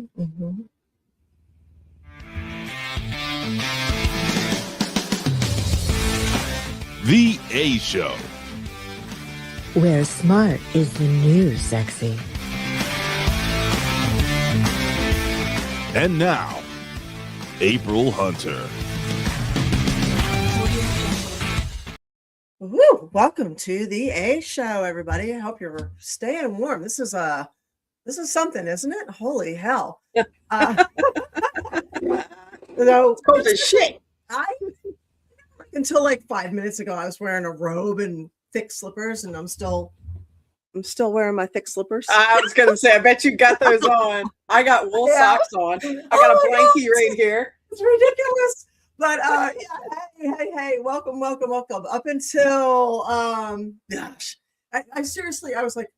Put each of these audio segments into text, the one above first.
The A Show. Where smart is the new sexy. And now, April Hunter. Woo! Welcome to the A Show, everybody. I hope you're staying warm. This is something, isn't it? Holy hell! It's cold as shit. Until like 5 minutes ago, I was wearing a robe and thick slippers, and I'm still wearing my thick slippers. I was gonna say, I bet you got those on. I got wool socks on. I got a blankie right here. It's ridiculous. But hey, welcome. Up until gosh, I seriously, I was like,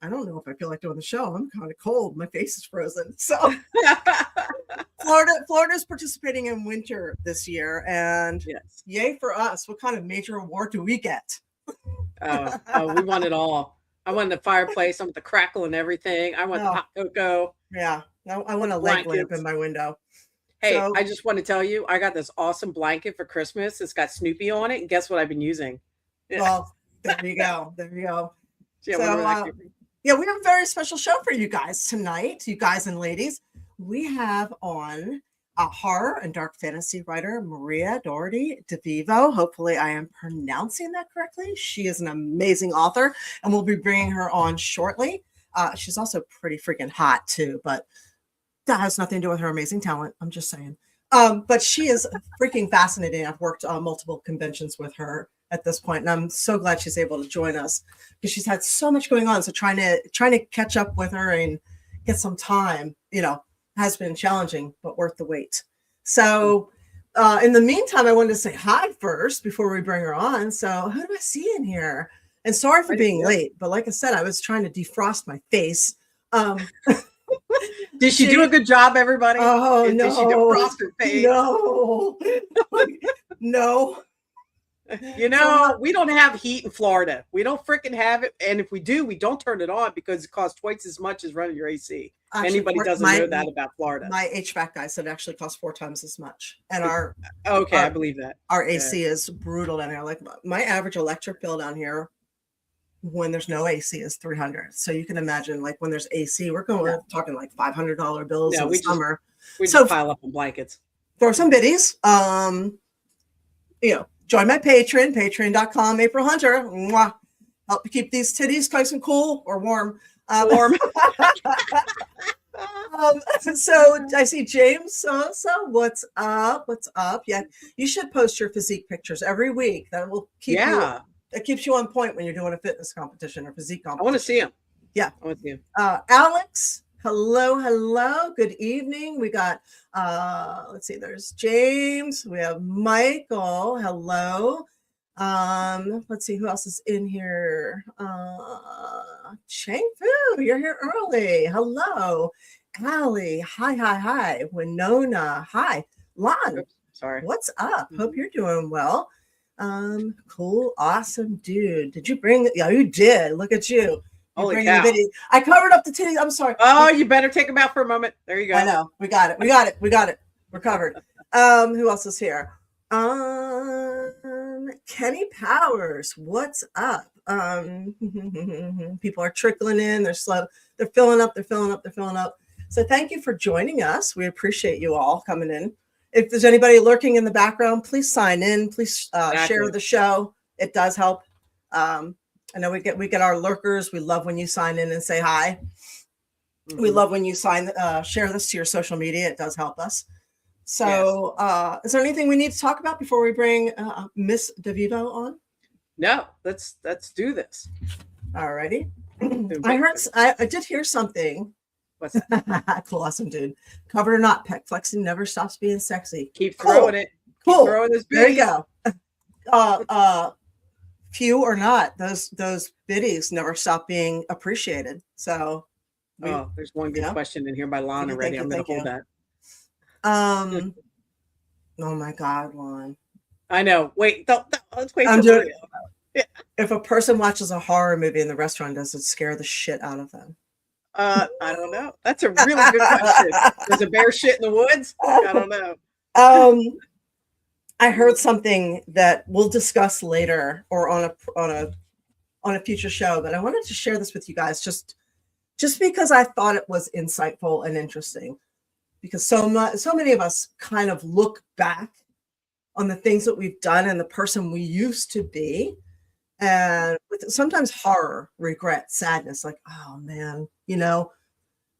I don't know if I feel like doing the show. I'm kind of cold. My face is frozen. So Florida's participating in winter this year, and yes, yay for us. What kind of major award do we get? We want it all. I want the fireplace. I want the crackle and everything. I want the hot cocoa. Yeah, I want a leg lamp in my window. Hey, so, I just want to tell you, I got this awesome blanket for Christmas. It's got Snoopy on it, and guess what I've been using? Yeah. Well, there you go. Yeah, we have a very special show for you guys tonight, you guys and ladies. We have on a horror and dark fantasy writer, Maria Dougherty-De Vivo. Hopefully I am pronouncing that correctly. She is an amazing author, and we'll be bringing her on shortly. She's also pretty freaking hot too, but that has nothing to do with her amazing talent. I'm just saying. But she is freaking fascinating. I've worked on multiple conventions with her at this point, and I'm so glad she's able to join us because she's had so much going on. So trying to catch up with her and get some time, has been challenging, but worth the wait. So in the meantime, I wanted to say hi first before we bring her on. So who do I see in here? And sorry for being late, but like I said, I was trying to defrost my face. Did she do a good job, everybody? Oh, no. Did she defrost her face? No. We don't have heat in Florida. We don't freaking have it. And if we do, we don't turn it on because it costs twice as much as running your AC. Actually, anybody doesn't know that about Florida. My HVAC guy said it actually costs 4 times as much. And I believe that. Our AC is brutal down here. Like my average electric bill down here when there's no AC is $300. So you can imagine, like when there's AC, we're talking like $500 bills in the summer. We just pile up on blankets. Throw some biddies. Join my Patreon, patreon.com, April Hunter. Mwah. Help you keep these titties nice and cool or warm. Warm. So I see James. So what's up? Yeah, you should post your physique pictures every week. That will keep you. That keeps you on point when you're doing a fitness competition or physique competition. I want to see him. Yeah, I want to see him. Alex. Hello. Good evening. We got, let's see, there's James. We have Michael. Hello. Let's see who else is in here. Chang Fu, you're here early. Hello. Allie. Hi. Winona. Hi. Lon. Oops, sorry. What's up? Hope you're doing well. Cool. Awesome, dude. Did you bring, yeah, you did. Look at you. Holy cow. I covered up the titties. I'm sorry. Oh, you better take them out for a moment. There you go. I know. We got it. We're covered. Who else is here? Kenny Powers. What's up? People are trickling in. They're slow. They're filling up. So thank you for joining us. We appreciate you all coming in. If there's anybody lurking in the background, please sign in. Please share the show. It does help. I know we get our lurkers. We love when you sign in and say hi. Mm-hmm. We love when you share this to your social media. It does help us. So is there anything we need to talk about before we bring Miss De Vivo on? No, let's do this. All righty. I did hear something. What's that? Cool, awesome, dude. Covered or not, pec flexing never stops being sexy. Keep throwing it. Cool. Keep throwing this There you go. Few or not, those biddies never stop being appreciated. So, there's one good question in here by Lon already. I'm going to hold that. Oh my God, Lon. I know. Wait, let's wait. If a person watches a horror movie in the restaurant, does it scare the shit out of them? I don't know. That's a really good question. Does a bear shit in the woods? I don't know. I heard something that we'll discuss later or on a future show, but I wanted to share this with you guys just because I thought it was insightful and interesting. Because so many of us kind of look back on the things that we've done and the person we used to be, and with sometimes horror, regret, sadness, like, oh man,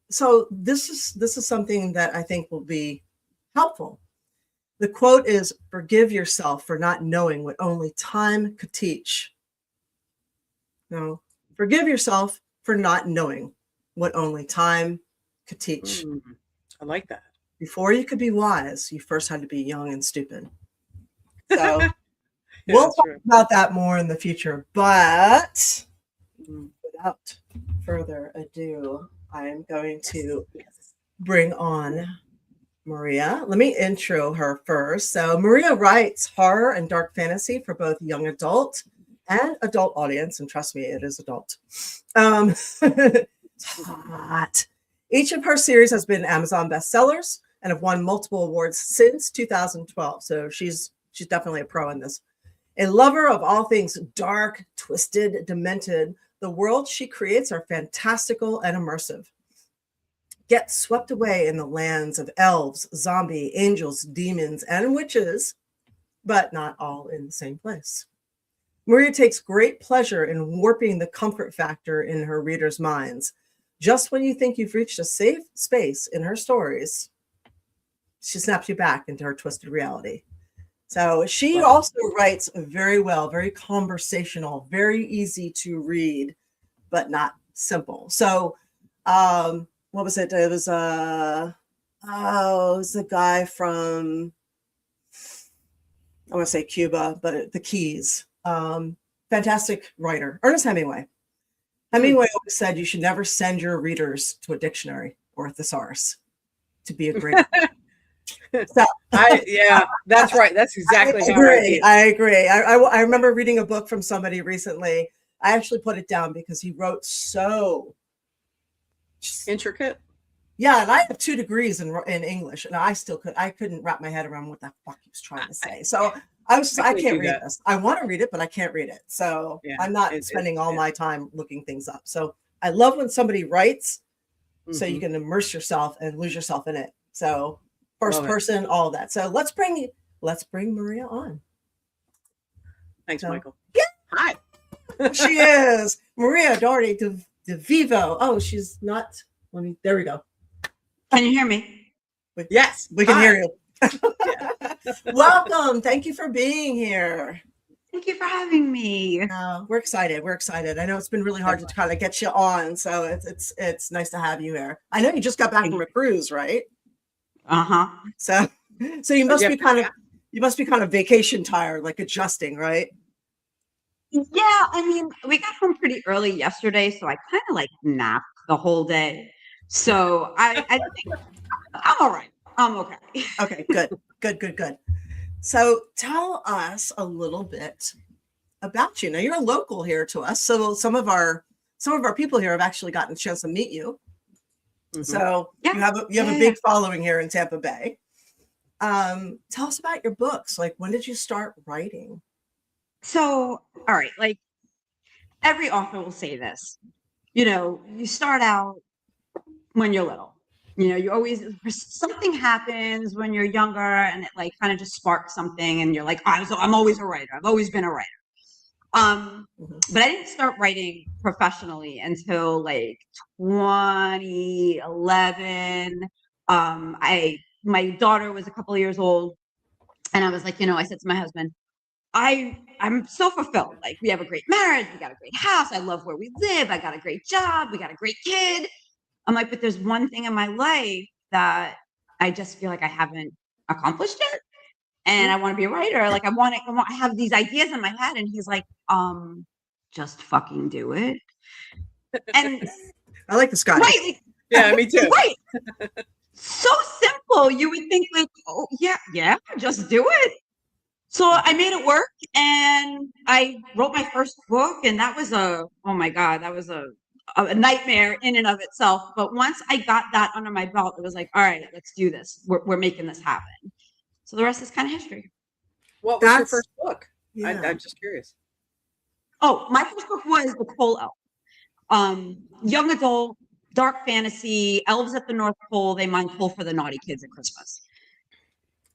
So this is something that I think will be helpful. The quote is, "Forgive yourself for not knowing what only time could teach." No, forgive yourself for not knowing what only time could teach. I like that. Before you could be wise, you first had to be young and stupid. So we'll talk about that more in the future. But without further ado, I am going to bring on Maria. Let me intro her first. So Maria writes horror and dark fantasy for both young adult and adult audience. And trust me, it is adult. It's hot. Each of her series has been Amazon bestsellers and have won multiple awards since 2012. So she's definitely a pro in this. A lover of all things dark, twisted, demented, the worlds she creates are fantastical and immersive. Get swept away in the lands of elves, zombie, angels, demons, and witches, but not all in the same place. Maria takes great pleasure in warping the comfort factor in her readers' minds. Just when you think you've reached a safe space in her stories, she snaps you back into her twisted reality. So she also writes very well, very conversational, very easy to read, but not simple. So what was it? It was the guy from, I want to say Cuba, but the Keys. Fantastic writer, Ernest Hemingway. Hemingway always said you should never send your readers to a dictionary or a thesaurus to be a great. So, that's right. That's exactly how I agree. I remember reading a book from somebody recently. I actually put it down because he wrote so intricate. Yeah, and I have 2 degrees in English, and I couldn't wrap my head around what the fuck he was trying to say. So I was just, I can't read this. I want to read it, but I can't read it. So I'm not spending all my time looking things up. So I love when somebody writes, so you can immerse yourself and lose yourself in it. So first person, all of that. So let's bring Maria on. Thanks, Michael. Yeah. Hi. She is Maria Dougherty-De Vivo. Oh, she's not. There we go. Can you hear me? Yes, we can hear you. Welcome. Thank you for being here. Thank you for having me. We're excited. I know it's been really hard to kind of get you on, so it's nice to have you here. I know you just got back from a cruise, right? So you must be kind of vacation tired, like adjusting, right? Yeah, I mean, we got home pretty early yesterday, so I kind of like napped the whole day. So I think I'm all right. I'm okay. Okay, good. So tell us a little bit about you. Now you're a local here to us, so some of our people here have actually gotten a chance to meet you. So you have a big following here in Tampa Bay. Tell us about your books. Like, when did you start writing? So, all right, like every author will say this. You start out when you're little. You always, something happens when you're younger and it like kind of just sparks something and you're like, I'm always a writer. I've always been a writer. But I didn't start writing professionally until like 2011. My daughter was a couple of years old and I was like, I said to my husband, I'm so fulfilled. Like, we have a great marriage. We got a great house. I love where we live. I got a great job. We got a great kid. I'm like, but there's one thing in my life that I just feel like I haven't accomplished yet. And I want to be a writer. Like, I have these ideas in my head. And he's like, just fucking do it. And I like this guy. Right. Yeah, me too. Right. So simple. You would think like, oh yeah, just do it. So I made it work and I wrote my first book, and that was a a nightmare in and of itself. But once I got that under my belt, it was like, all right, let's do this. We're making this happen. So the rest is kind of history. What was your first book? Yeah. I'm just curious. Oh, my first book was The Coal Elf. Young adult, dark fantasy, elves at the North Pole. They mine coal for the naughty kids at Christmas.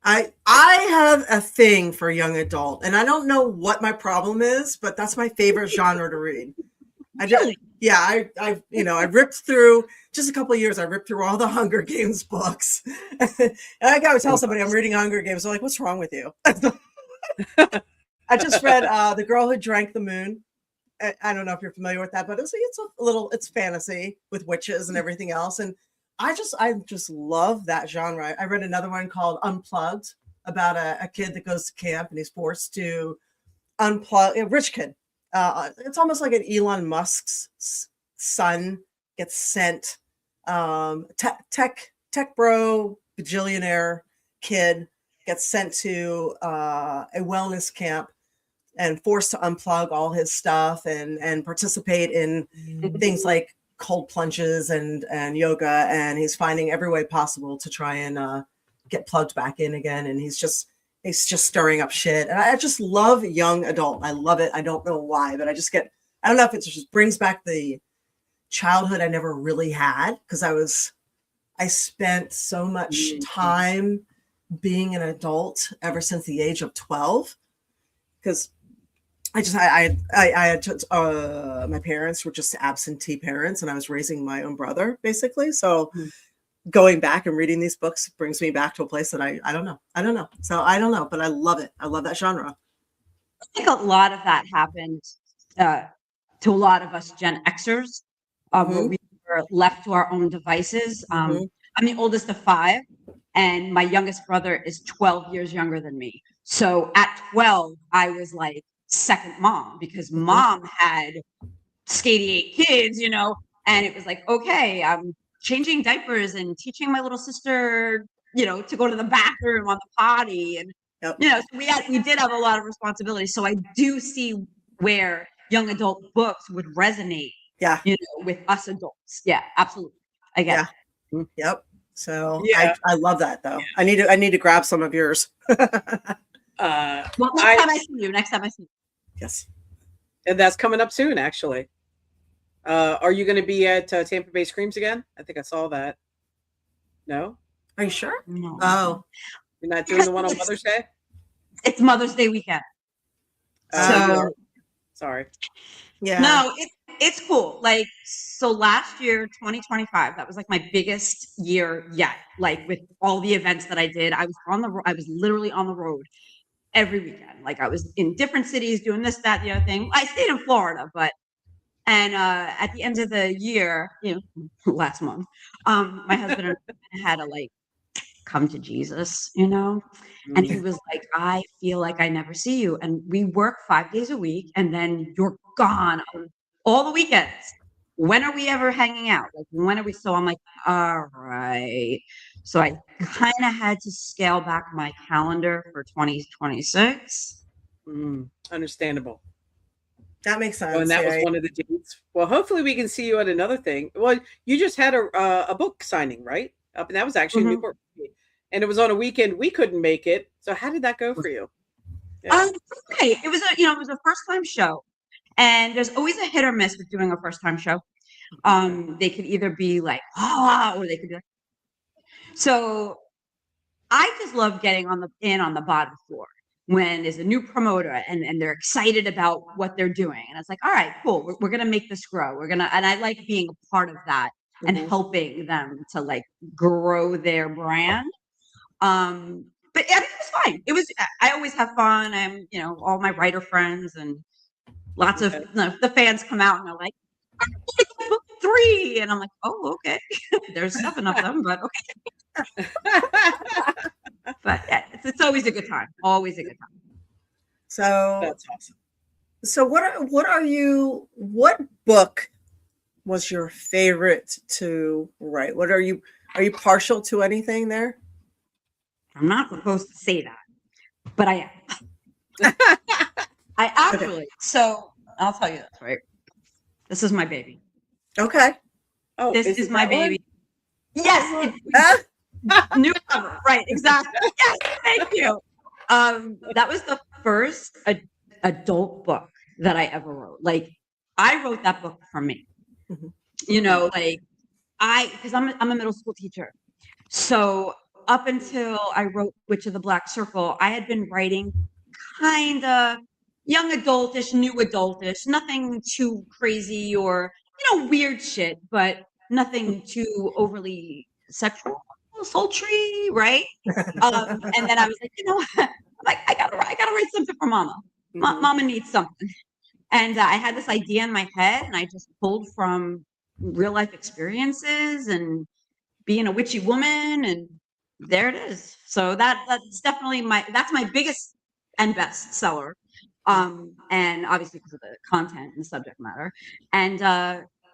I have a thing for young adult, and I don't know what my problem is, but that's my favorite genre to read. Really? I ripped through just a couple of years. I ripped through all the Hunger Games books, and I got to tell somebody I'm reading Hunger Games. They're like, "What's wrong with you?" I just read The Girl Who Drank the Moon. I don't know if you're familiar with that, but it's fantasy with witches and everything else, and I just love that genre. I read another one called Unplugged about a kid that goes to camp and he's forced to unplug. A rich kid. It's almost like an Elon Musk's son gets sent. Tech bro, bajillionaire kid gets sent to a wellness camp and forced to unplug all his stuff and participate in things like cold plunges and yoga, and he's finding every way possible to try and get plugged back in again, and he's just stirring up shit. And I just love young adult. I love it. I don't know why, but I don't know if it just brings back the childhood I never really had, because I spent so much time being an adult ever since the age of 12, because my parents were just absentee parents, and I was raising my own brother basically. So going back and reading these books brings me back to a place that I don't know. So I don't know, but I love it. I love that genre. I think a lot of that happened to a lot of us Gen Xers, where we were left to our own devices. I'm the oldest of 5, and my youngest brother is 12 years younger than me. So at 12, I was like second mom, because mom had skinny 8 kids, and it was like, okay, I'm changing diapers and teaching my little sister, to go to the bathroom on the potty. And, Yep. So we did have a lot of responsibility. So I do see where young adult books would resonate, with us adults. Yeah, absolutely. I get it. Yep. So Yeah. I love that though. Yeah. I need to grab some of yours. Well, next time I see you. Yes. And that's coming up soon, actually. Are you going to be at Tampa Bay Screams again? I think I saw that. No? Are you sure? No. Oh. You're not doing the one on Mother's Day? It's Mother's Day weekend. So sorry. Yeah. No, it's cool. Like, so last year, 2025, that was like my biggest year yet. Like, with all the events that I did, I was literally on the road every weekend. Like, I was in different cities doing this, that, the other thing. I stayed in Florida, and at the end of the year, last month, my husband and I had to come to Jesus, and he was like, I feel like I never see you. And we work 5 days a week, and then you're gone on all the weekends. When are we ever hanging out? Like, when are we? So I'm like, all right. So I kind of had to scale back my calendar for 2026. Understandable. That makes sense. And that was one of the dates. Well, hopefully we can see you at another thing. Well, you just had a book signing, right? And that was actually in Newport. And it was on a weekend. We couldn't make it. So how did that go for you? Yeah. Okay. It was a first time show, and there's always a hit or miss with doing a first time show. They could either be like, or they could be like. So I just love getting on the bottom floor when there's a new promoter and they're excited about what they're doing. And it's like, all right, cool. We're going to make this grow. And I like being a part of that and helping them to grow their brand. But I mean, it was fine. I always have fun. I'm, all my writer friends and lots of the fans come out and they're like, book 3. And I'm like, oh, okay. There's 7 of them, but okay. But yeah, it's always a good time. Always a good time. So that's awesome. So what book was your favorite to write? Are you partial to anything there? I'm not supposed to say that, but I am. I actually, so I'll tell you this, right? This is my baby. Okay. Oh, This is my that one? baby. Yes, new cover. Right, exactly. Yes, thank you. That was the first adult book that I ever wrote. Like, I wrote that book for me. Mhm. You know, like because I'm a middle school teacher. So up until I wrote Witch of the Black Circle, I had been writing kind of young adultish, new adultish, nothing too crazy or, weird shit, but nothing too overly sexual, sultry, right? And then I was like, like I gotta write something for Mama. Mhm. Mama needs something. And I had this idea in my head, and I just pulled from real life experiences and being a witchy woman, and there it is. So that's definitely that's my biggest and best seller. And obviously because of the content and the subject matter. And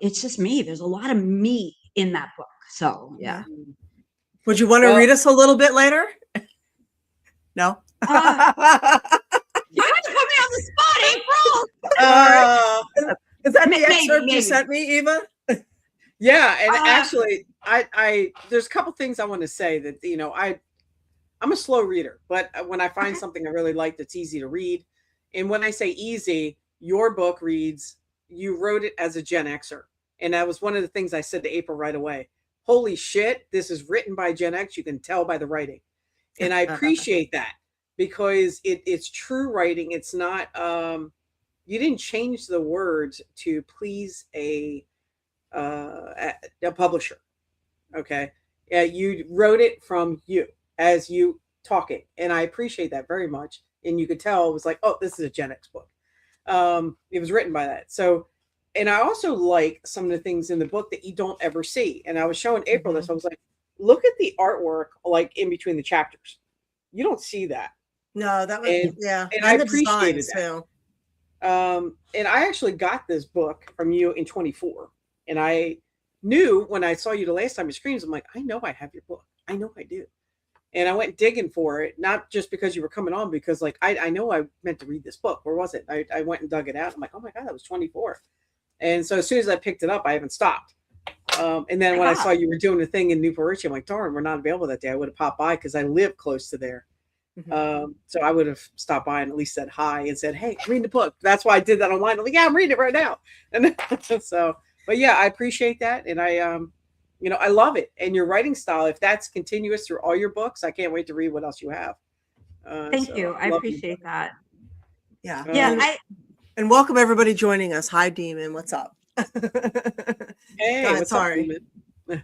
it's just me. There's a lot of me in that book. So yeah. Would you want to Well- read us a little bit later? No. You have to put me on the spot, April. Is that the Maybe, excerpt you maybe. sent me, Eva? Yeah, and actually, I there's a couple things I want to say that I'm a slow reader, but when I find something I really like that's easy to read, and when I say easy, your book reads. You wrote it as a Gen Xer, and that was one of the things I said to April right away. Holy shit, this is written by Gen X. You can tell by the writing, and I appreciate that because it's true writing. It's not. You didn't change the words to please a publisher. Okay. Yeah, you wrote it from you as you talking. And I appreciate that very much. And you could tell it was like, oh, this is a Gen X book. It was written by that. So, and I also like some of the things in the book that you don't ever see. And I was showing April this. I was like, look at the artwork like in between the chapters. You don't see that. No, that was And I the appreciated designs, that. too. And I actually got this book from you in 24. And I knew when I saw you the last time at Screams, I'm like, I know I have your book. I know I do. And I went digging for it, not just because you were coming on, because like I know I meant to read this book. Where was it? I went and dug it out. I'm like, oh my God, that was 24. And so as soon as I picked it up, I haven't stopped. And then when I saw you were doing the thing in Newport Richie, I'm like, darn, we're not available that day. I would have popped by because I live close to there. So I would have stopped by and at least said hi and said, hey, read the book. That's why I did that online. I'm like, yeah, I'm reading it right now. And so, but yeah, I appreciate that. And I love it. And your writing style, if that's continuous through all your books, I can't wait to read what else you have. Thank you. I appreciate that. Yeah. Yeah. And welcome everybody joining us. Hi, Demon. What's up? Hey, God, what's sorry. up,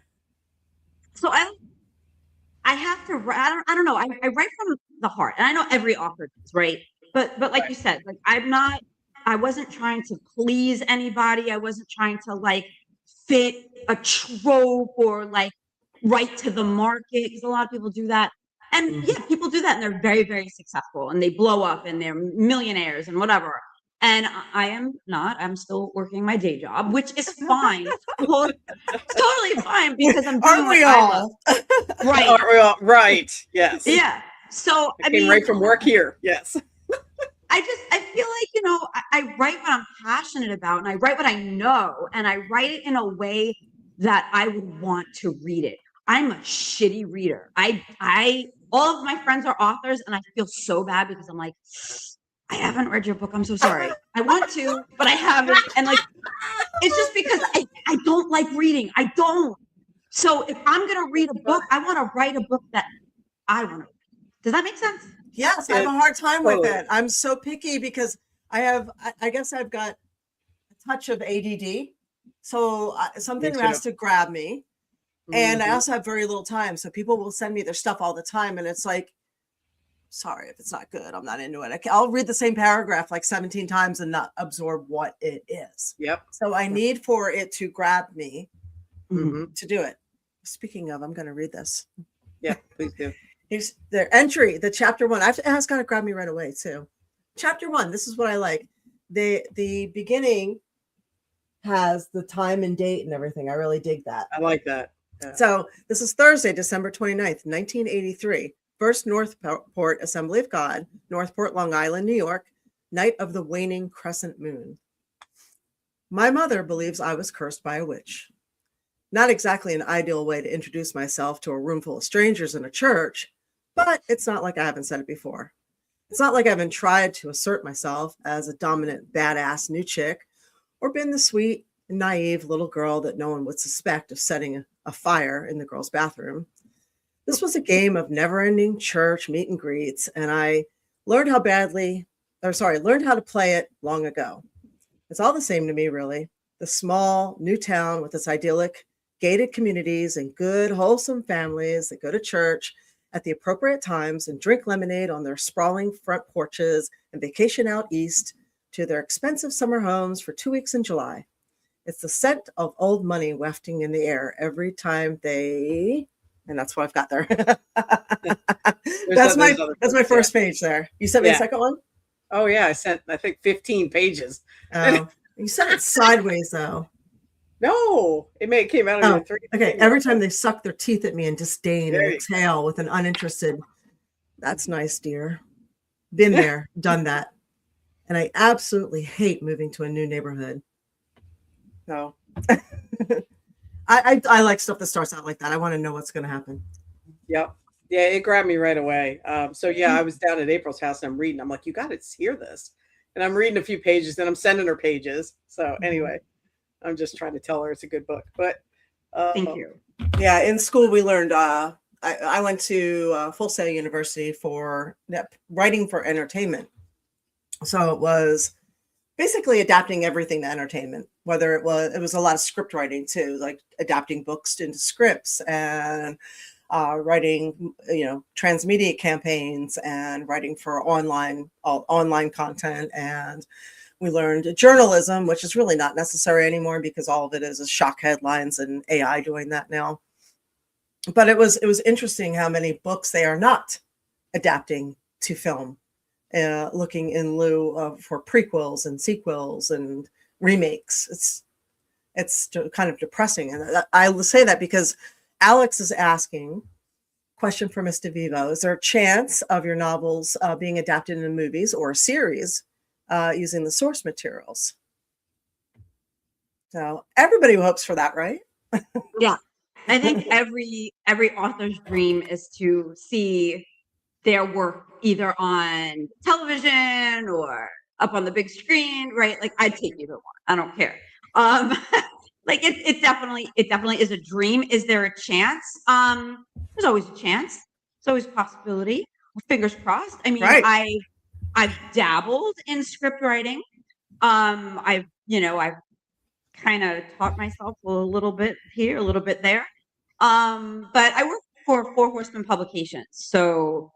So I have to write. I don't know. I write from the heart, and I know every author does, right? But like you said, like I wasn't trying to please anybody. I wasn't trying to like fit a trope or like right to the market, because a lot of people do that. And yeah, people do that and they're very, very successful and they blow up and they're millionaires and whatever. And I am not. I'm still working my day job, which is fine. Well, it's totally fine because I'm doing Aren't we what I all? love. Right. Aren't we all? Right. Yes. Yeah. So I came right from work here. Yes. I feel like, I write what I'm passionate about and I write what I know and I write it in a way that I would want to read it. I'm a shitty reader. All of my friends are authors and I feel so bad because I'm like, I haven't read your book. I'm so sorry. I want to, but I haven't. And like, it's just because I don't like reading. I don't. So if I'm going to read a book, I want to write a book that I want to read. Does that make sense? Yes, I have a hard time with it. I'm so picky because I guess I've got a touch of ADD. So something has to grab me. And I also have very little time. So people will send me their stuff all the time. And it's like, sorry, if it's not good, I'm not into it. I'll read the same paragraph like 17 times and not absorb what it is. Yep. So I need for it to grab me Mm-hmm. to do it. Speaking of, I'm going to read this. Yeah, please do. Here's their entry, the chapter 1. It has got to grab me right away too. Chapter 1. This is what I like. The beginning has the time and date and everything. I really dig that. I like that. Yeah. So this is Thursday, December 29th, 1983. First Northport Assembly of God, Northport, Long Island, New York. Night of the waning crescent moon. My mother believes I was cursed by a witch. Not exactly an ideal way to introduce myself to a room full of strangers in a church, but it's not like I haven't said it before. It's not like I haven't tried to assert myself as a dominant, badass new chick, or been the sweet and naive little girl that no one would suspect of setting a fire in the girls' bathroom. This was a game of never-ending church meet and greets, and I learned how to play it long ago. It's all the same to me, really. The small new town with its idyllic, gated communities and good, wholesome families that go to church at the appropriate times and drink lemonade on their sprawling front porches and vacation out east to their expensive summer homes for 2 weeks in July. It's the scent of old money wafting in the air every time and that's what I've got there. That's my first page there. You sent me a second one? Oh yeah, I sent, I think, 15 pages. Oh, you sent it sideways though. No, it came out of 3. Okay, every time they suck their teeth at me in disdain and exhale with an uninterested, that's nice, dear. Been there, done that. And I absolutely hate moving to a new neighborhood. No. I like stuff that starts out like that. I want to know what's going to happen. Yep. Yeah, it grabbed me right away. So yeah, I was down at April's house and I'm reading. I'm like, you got to hear this. And I'm reading a few pages and I'm sending her pages. So anyway, I'm just trying to tell her it's a good book. But Thank you. Yeah, in school we learned. I went to Full Sail University for writing for entertainment. So it was basically adapting everything to entertainment. Whether it was a lot of script writing too, like adapting books into scripts and writing, transmedia campaigns and writing for online content. And we learned journalism, which is really not necessary anymore because all of it is shock headlines and AI doing that now. But it was interesting how many books they are not adapting to film, looking in lieu of for prequels and sequels and remakes. It's kind of depressing. And I will say that because Alex is asking, question for Miss DeVivo, is there a chance of your novels being adapted into movies or a series using the source materials? So everybody hopes for that, right? Yeah. I think every author's dream is to see their work either on television or up on the big screen, right? Like I'd take either one. I don't care. Like it definitely is a dream. Is there a chance? There's always a chance. There's always a possibility. Fingers crossed. I mean, right. I've dabbled in script writing. I've kind of taught myself a little bit here, a little bit there. But I work for Four Horsemen Publications. So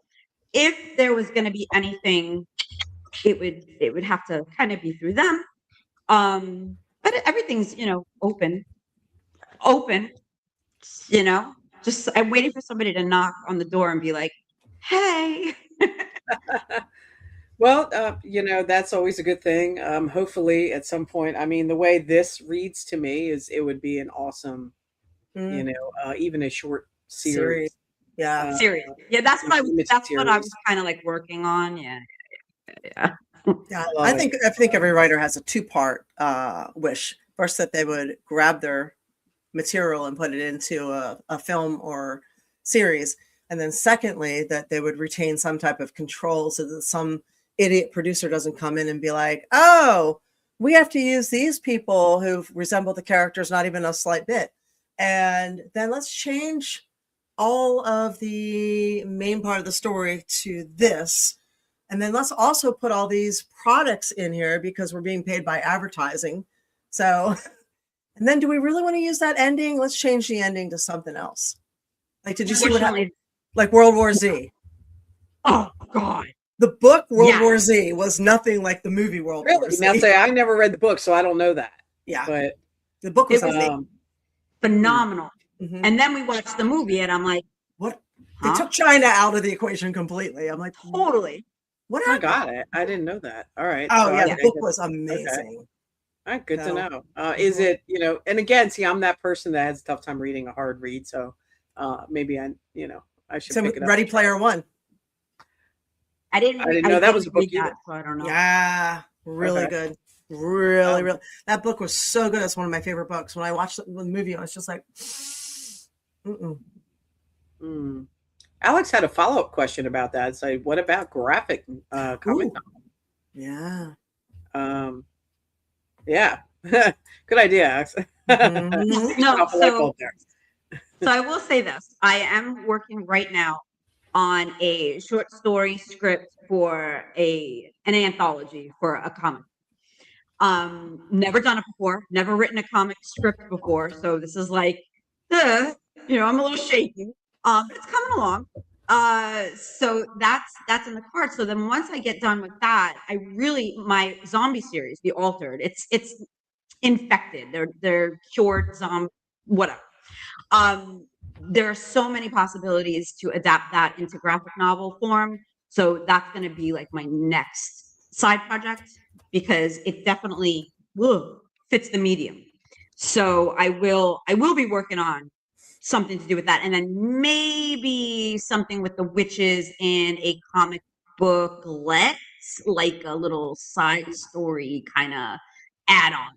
if there was going to be anything, it would have to kind of be through them. But everything's, open, just I'm waiting for somebody to knock on the door and be like, hey. Well, that's always a good thing. Hopefully at some point, I mean, the way this reads to me is it would be an awesome, even a short series. Yeah. Series. Yeah. That's what I was kind of like working on. Yeah. Yeah. I think every writer has a 2-part wish. First, that they would grab their material and put it into a film or series. And then secondly, that they would retain some type of control so that some idiot producer doesn't come in and be like, oh, we have to use these people who resemble the characters, not even a slight bit. And then let's change all of the main part of the story to this. And then let's also put all these products in here because we're being paid by advertising. So, and then do we really want to use that ending? Let's change the ending to something else. Like, did you see what happened? Like World War Z. Oh, God. The book World War Z was nothing like the movie World War Z. Now say I never read the book, so I don't know that. Yeah. But the book was amazing. Phenomenal. Mm-hmm. And then we watched the movie and I'm like, what? Huh? They took China out of the equation completely. I'm like, totally. What happened? I got it. I didn't know that. All right. Oh, so yeah. The book was amazing. Okay. All right. Good to know. Is it, and again, see, I'm that person that has a tough time reading a hard read. So maybe I should pick it up. Ready Player One. I didn't know that was a book either. So I don't know. Yeah. Really good. Really, Oh. really. That book was so good. It's one of my favorite books. When I watched the movie, I was just like, mm-mm. Hmm. Alex had a follow-up question about that. It's like, what about graphic comic? Ooh, yeah. Yeah. Good idea, Alex. Mhm. No, Off a light bulb there. so I will say this. I am working right now on a short story script for an anthology for a comic. Never done it before, never written a comic script before. So this is like, I'm a little shaky. But it's coming along. So that's in the cards. So then once I get done with that, my zombie series, The Altered, it's infected. They're cured zombie, whatever. Um, there are so many possibilities to adapt that into graphic novel form. So that's going to be like my next side project because it definitely fits the medium. So I will be working on something to do with that, and then maybe something with the witches and a comic booklet, like a little side story kind of add on.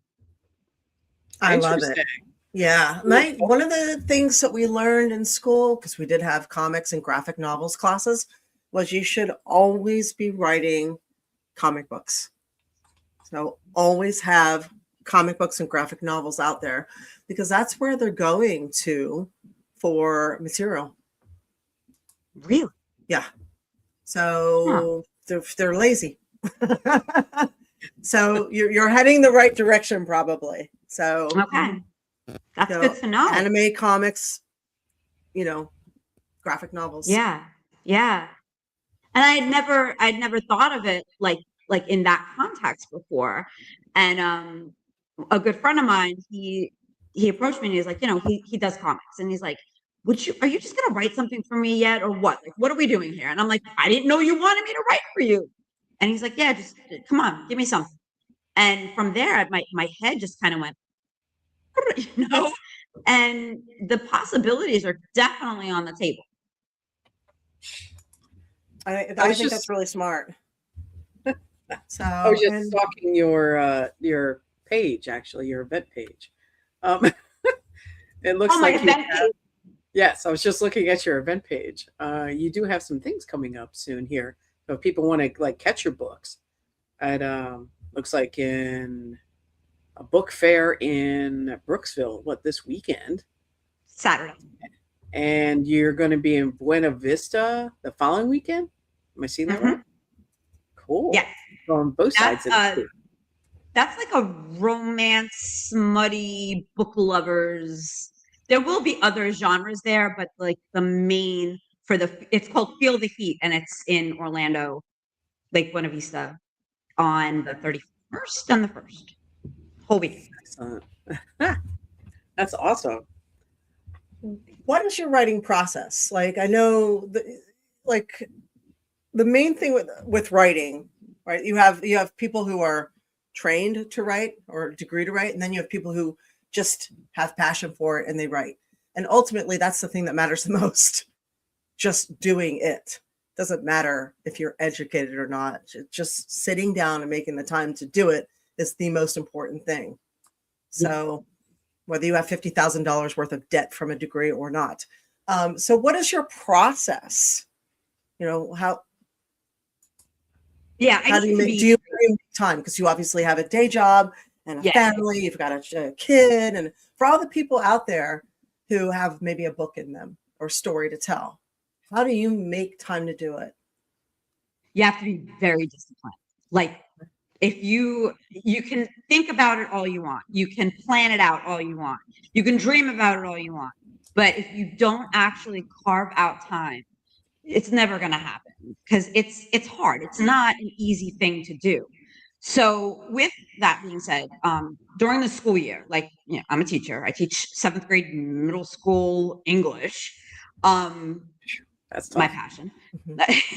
I love it. Interesting. Yeah. One of the things that we learned in school, because we did have comics and graphic novels classes, was you should always be writing comic books. So always have comic books and graphic novels out there because that's where they're going to for material. Really? Yeah. So they're lazy. So you're heading the right direction probably. So Okay. That's so good to know. anime, comics, graphic novels. Yeah. Yeah. And I'd never thought of it like in that context before. And a good friend of mine, he approached me and he's like, he does comics and he's like, are you just gonna write something for me yet or what? Like, what are we doing here? And I'm like, I didn't know you wanted me to write for you. And he's like, yeah, just come on, give me something. And from there, my head just kind of went, and the possibilities are definitely on the table. I was think just- that's really smart. So I was just stalking your page, actually, your event page. It looks Oh, my like you event have, yes, I was just looking at your event page. You do have some things coming up soon here. So if people want to like catch your books, at looks like in a book fair in Brooksville, this weekend? Saturday. And you're going to be in Buena Vista the following weekend? Am I seeing that right? Cool. Yeah. On both sides of the That's like a romance, smutty book lovers. There will be other genres there, but like the main it's called Feel the Heat, and it's in Orlando, Lake Buena Vista, on the 31st and the 1st. Whole week. Excellent. That's awesome. what is your writing process? Like, I know the main thing with writing, right? You have people who are trained to write or a degree to write, and then you have people who just have passion for it and they write. And ultimately, that's the thing that matters the most. Just doing it. Doesn't matter if you're educated or not. Just sitting down and making the time to do it is the most important thing. So whether you have $50,000 worth of debt from a degree or not. So what is your process? How do you make time? Because you obviously have a day job and a family, you've got a kid, and for all the people out there who have maybe a book in them or story to tell, how do you make time to do it? You have to be very disciplined. Like, if you can think about it all you want, you can plan it out all you want, you can dream about it all you want, but if you don't actually carve out time, it's never going to happen because it's hard. It's not an easy thing to do. So with that being said, during the school year, I'm a teacher. I teach 7th grade middle school English. That's my passion.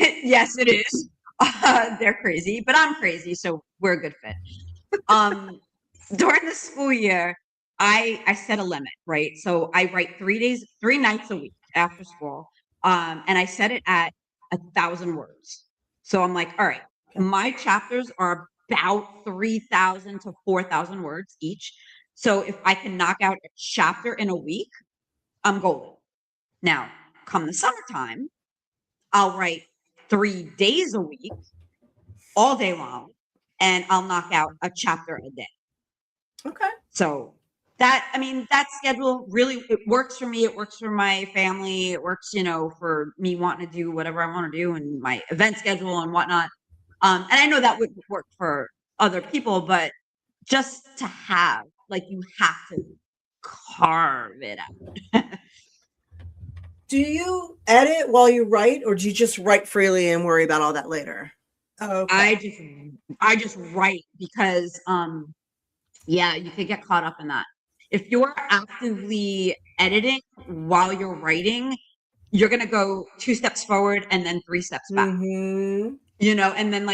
Yes, it is. They're crazy, but I'm crazy, so we're a good fit. During the school year, I set a limit, right? So I write 3 nights a week after school. And I set it at 1,000 words. So I'm like, all right, my chapters are about 3,000 to 4,000 words each. So if I can knock out a chapter in a week, I'm golden. Now, come the summertime, I'll write 3 days a week, all day long, and I'll knock out a chapter a day. Okay. So that, I mean, that schedule really, it works for me. It works for my family. It works, for me wanting to do whatever I want to do and my event schedule and whatnot. And I know that would work for other people, but just to have, like, you have to carve it out. Do you edit while you write, or do you just write freely and worry about all that later? Oh, okay. I just write because, yeah, you could get caught up in that. If you're actively editing while you're writing, you're gonna go 2 steps forward and then 3 steps back. Mm-hmm. And then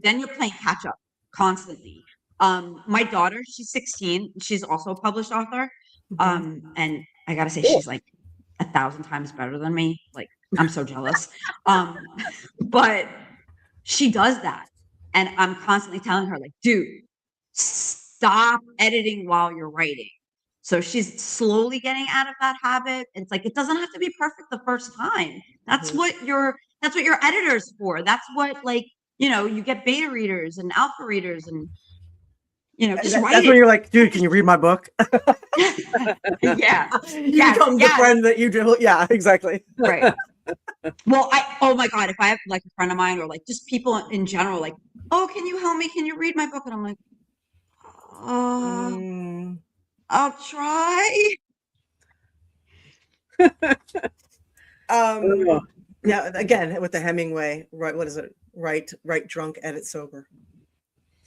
then you're playing catch up constantly. My daughter, she's 16. She's also a published author. And I gotta say, she's like 1,000 times better than me. Like, I'm so jealous. But she does that. And I'm constantly telling her, like, dude, stop editing while you're writing. So she's slowly getting out of that habit. It's like, it doesn't have to be perfect the first time. That's what your editor's for. That's what, you get beta readers and alpha readers and, just write That's it. when you're like, dude, can you read my book? Yeah. You become the friend that you do. Yeah, exactly. Right. Well, oh my God, if I have like a friend of mine or like just people in general, like, oh, can you help me? Can you read my book? And I'm like, I'll try. Yeah, again, with the Hemingway, right? What is it? Write drunk, edit sober.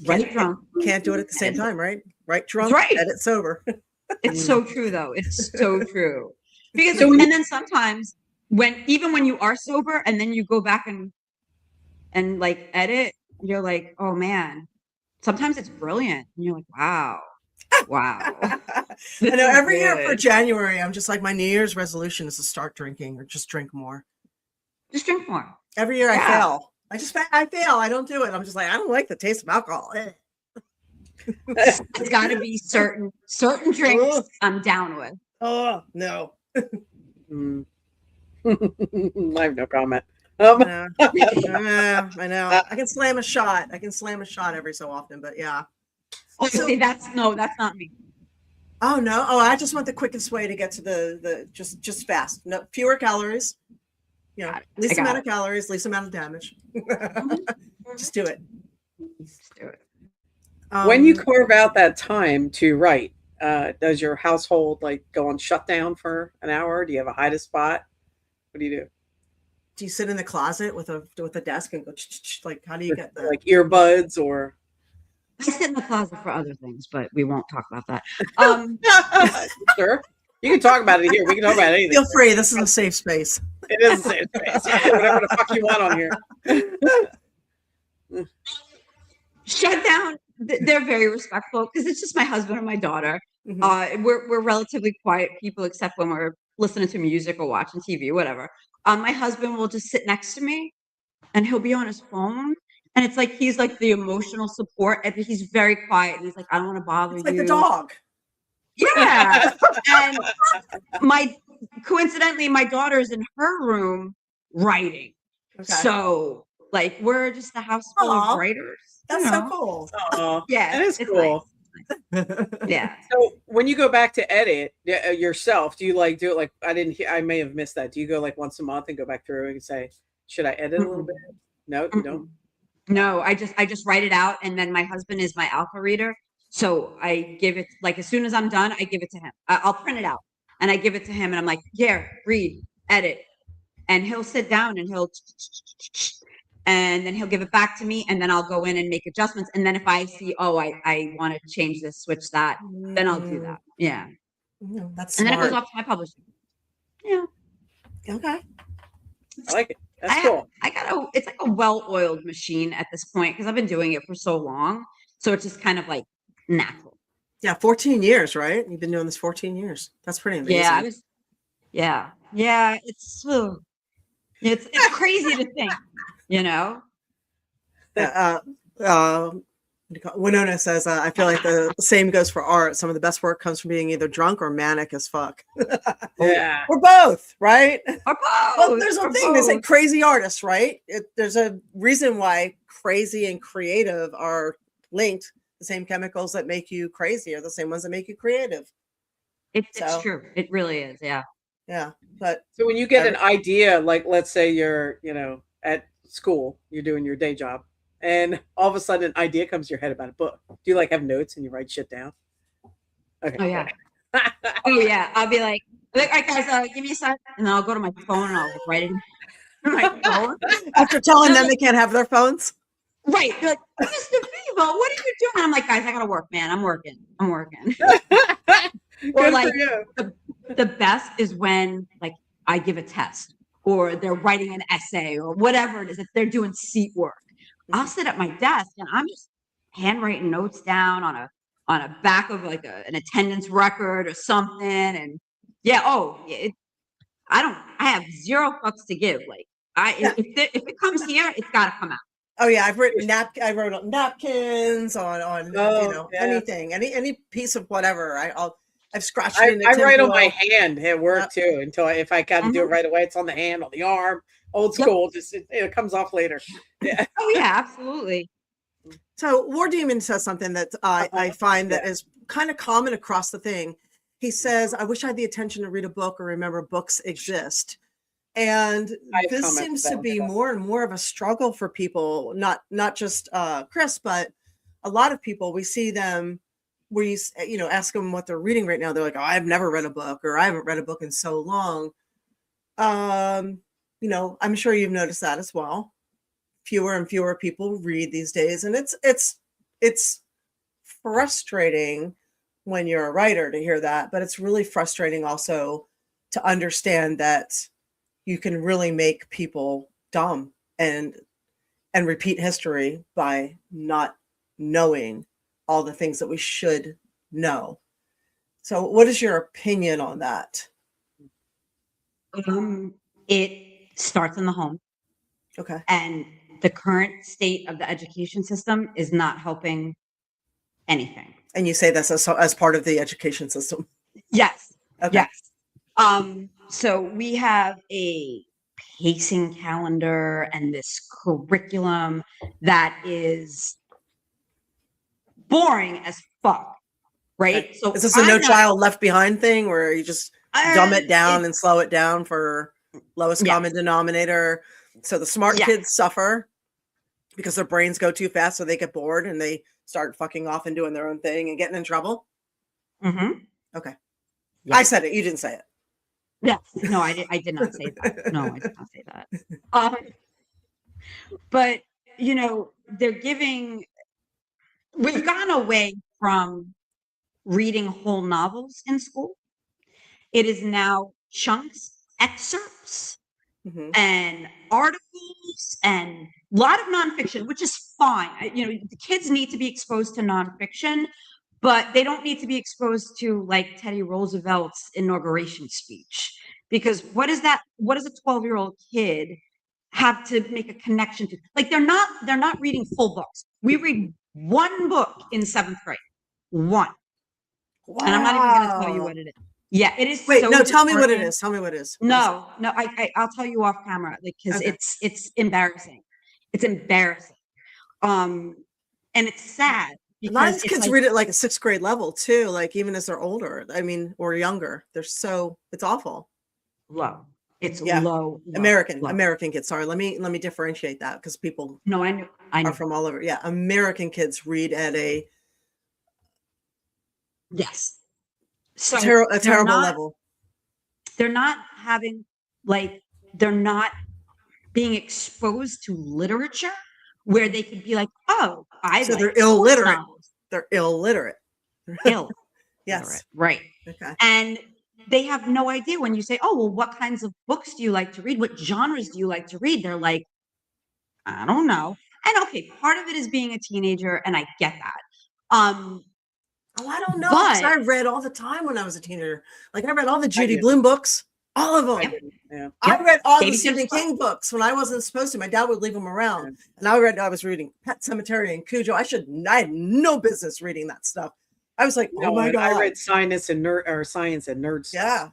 Write drunk. Can't do it at the same time, right? Write drunk, edit sober. It's so true, though. It's so true. Because and then sometimes even when you are sober and then you go back and like edit, you're like, oh man. Sometimes it's brilliant. And you're like, wow. I know every year for January, I'm just like, my New Year's resolution is to start drinking or just drink more. Just drink more. Every year I fail. I fail. I don't do it. I'm just like, I don't like the taste of alcohol. It's got to be certain drinks I'm down with. Oh, no. I have no comment. I know. I can slam a shot. Every so often, but yeah. Oh, see, that's not me. Oh no! Oh, I just want the quickest way to get to the just fast. No, fewer calories. Least amount of calories, least amount of damage. Just do it. When you carve out that time to write, does your household go on shutdown for an hour? Do you have a hide spot? What do you do? Do you sit in the closet with a desk and go like? How do you get that? Like earbuds or? I sit in the closet for other things, but we won't talk about that. Sure. You can talk about it here. We can talk about anything. Feel free. This is a safe space. It is a safe space. Yeah, whatever the fuck you want on here. Shut down. They're very respectful because it's just my husband and my daughter. Mm-hmm. We're relatively quiet people, except when we're listening to music or watching TV, whatever. My husband will just sit next to me, and he'll be on his phone. And it's like he's like the emotional support, and he's very quiet. And he's like, I don't want to bother you. Like the dog. Yeah. And coincidentally, my daughter's in her room writing. Okay. So we're just a house full of writers. That's so cool. Yeah, it is cool. Nice. Yeah. So when you go back to edit yourself, do you do it I may have missed that. Do you go once a month and go back through and say, should I edit a little bit? No, you don't. No, I just write it out, and then my husband is my alpha reader. So I give it as soon as I'm done, I give it to him. I'll print it out and I give it to him, and I'm like, here, read, edit. And he'll sit down and and then he'll give it back to me, and then I'll go in and make adjustments. And then if I see, I want to change this, switch that, then I'll do that. Yeah. That's and smart. then it goes off to my publisher. Yeah. Okay. I like it. That's cool. It's like a well-oiled machine at this point because I've been doing it for so long. So it's just kind of natural. Yeah, 14 years, right? You've been doing this 14 years. That's pretty amazing. Yeah, it's crazy to think, Winona says, I feel like the same goes for art. Some of the best work comes from being either drunk or manic as fuck. Yeah. Or both, right? Or Well, both, there's a or thing. They say both. crazy artists, right? There's a reason why crazy and creative are linked. The same chemicals that make you crazy are the same ones that make you creative. It's So- true. It really is. Yeah. Yeah. But So when you get an idea, like let's say you're, at school, you're doing your day job, and all of a sudden an idea comes to your head about a book. Do you like have notes and you write shit down? Okay. Oh yeah. Oh yeah. I'll be like, all right, guys, give me a sec, and then I'll go to my phone and I'll like, write it in my phone. after telling them they can't have their phones. Right. They're like, Mr. Vivo, what are you doing? I'm like, guys, I gotta work, man. I'm working. Or Good like for you. the best is when like I give a test or they're writing an essay or whatever it is, if they're doing seat work. I'll sit at my desk and I'm just handwriting notes down on a back of like an attendance record or something. And yeah, I have zero fucks to give. Like if it comes here, it's gotta come out. Oh yeah, I've written I wrote on napkins on Yeah. anything, any piece of whatever. I've scratched I it in the write on tinfoil. my hand at work too. If I got to do it right away, it's on the hand, on the arm. Old school, just it comes off later. Yeah. Oh yeah, absolutely. So War Demon says something that I find that is kind of common across the thing. He says, "I wish I had the attention to read a book or remember books exist." And this seems to be more and more of a struggle for people, not just Chris, but a lot of people. We see them where you ask them what they're reading right now. They're like, "Oh, I've never read a book," or "I haven't read a book in so long." I'm sure you've noticed that as well. Fewer and fewer people read these days, and it's frustrating when you're a writer to hear that, but it's really frustrating also to understand that you can really make people dumb and repeat history by not knowing all the things that we should know. So what is your opinion on that? It starts in the home. Okay. And the current state of the education system is not helping anything. And you say this as part of the education system? Yes. Okay. Yes. So we have a pacing calendar and this curriculum that is boring as fuck, right? Okay. So is this a No Child Left Behind thing where you just dumb it down and slow it down for lowest common denominator? So the smart kids suffer because their brains go too fast, so they get bored and they start fucking off and doing their own thing and getting in trouble. Mm-hmm. Okay. Yes. I said it. You didn't say it. Yes. No, I did not say that. No, I did not say that. But we've gone away from reading whole novels in school. It is now chunks, excerpts, and articles, and a lot of nonfiction, which is fine. The kids need to be exposed to nonfiction, but they don't need to be exposed to like Teddy Roosevelt's inauguration speech, because what does a 12-year-old kid have to make a connection to? Like they're not reading full books. We read one book in 7th grade, one. Wow. And I'm not even going to tell you what it is. Yeah, it is. Wait, no, tell me what it is. Tell me what it is. No, I'll tell you off camera, because it's embarrassing. It's embarrassing. And it's sad. A lot of kids read it like a 6th grade level too, like even as they're older. I mean, or younger. It's awful. Low. It's low. American kids. Sorry, let me differentiate that, because people I know are from all over. Yeah, American kids read at a so a terrible level. They're not being exposed to literature where they could be like, oh, they're illiterate. They're illiterate. Yes. Right. Okay. And they have no idea when you say, oh, well, what kinds of books do you like to read? What genres do you like to read? They're like, I don't know. And okay, part of it is being a teenager, and I get that. I don't know, because I read all the time when I was a teenager. Like I read all the Judy Blume books. All of them. I didn't. Yeah. I read all the Baby Stephen Steps King books when I wasn't supposed to. My dad would leave them around, and I was reading Pet Cemetery and Cujo. I had no business reading that stuff. I was like, oh my God. I read Science and Nerd stuff.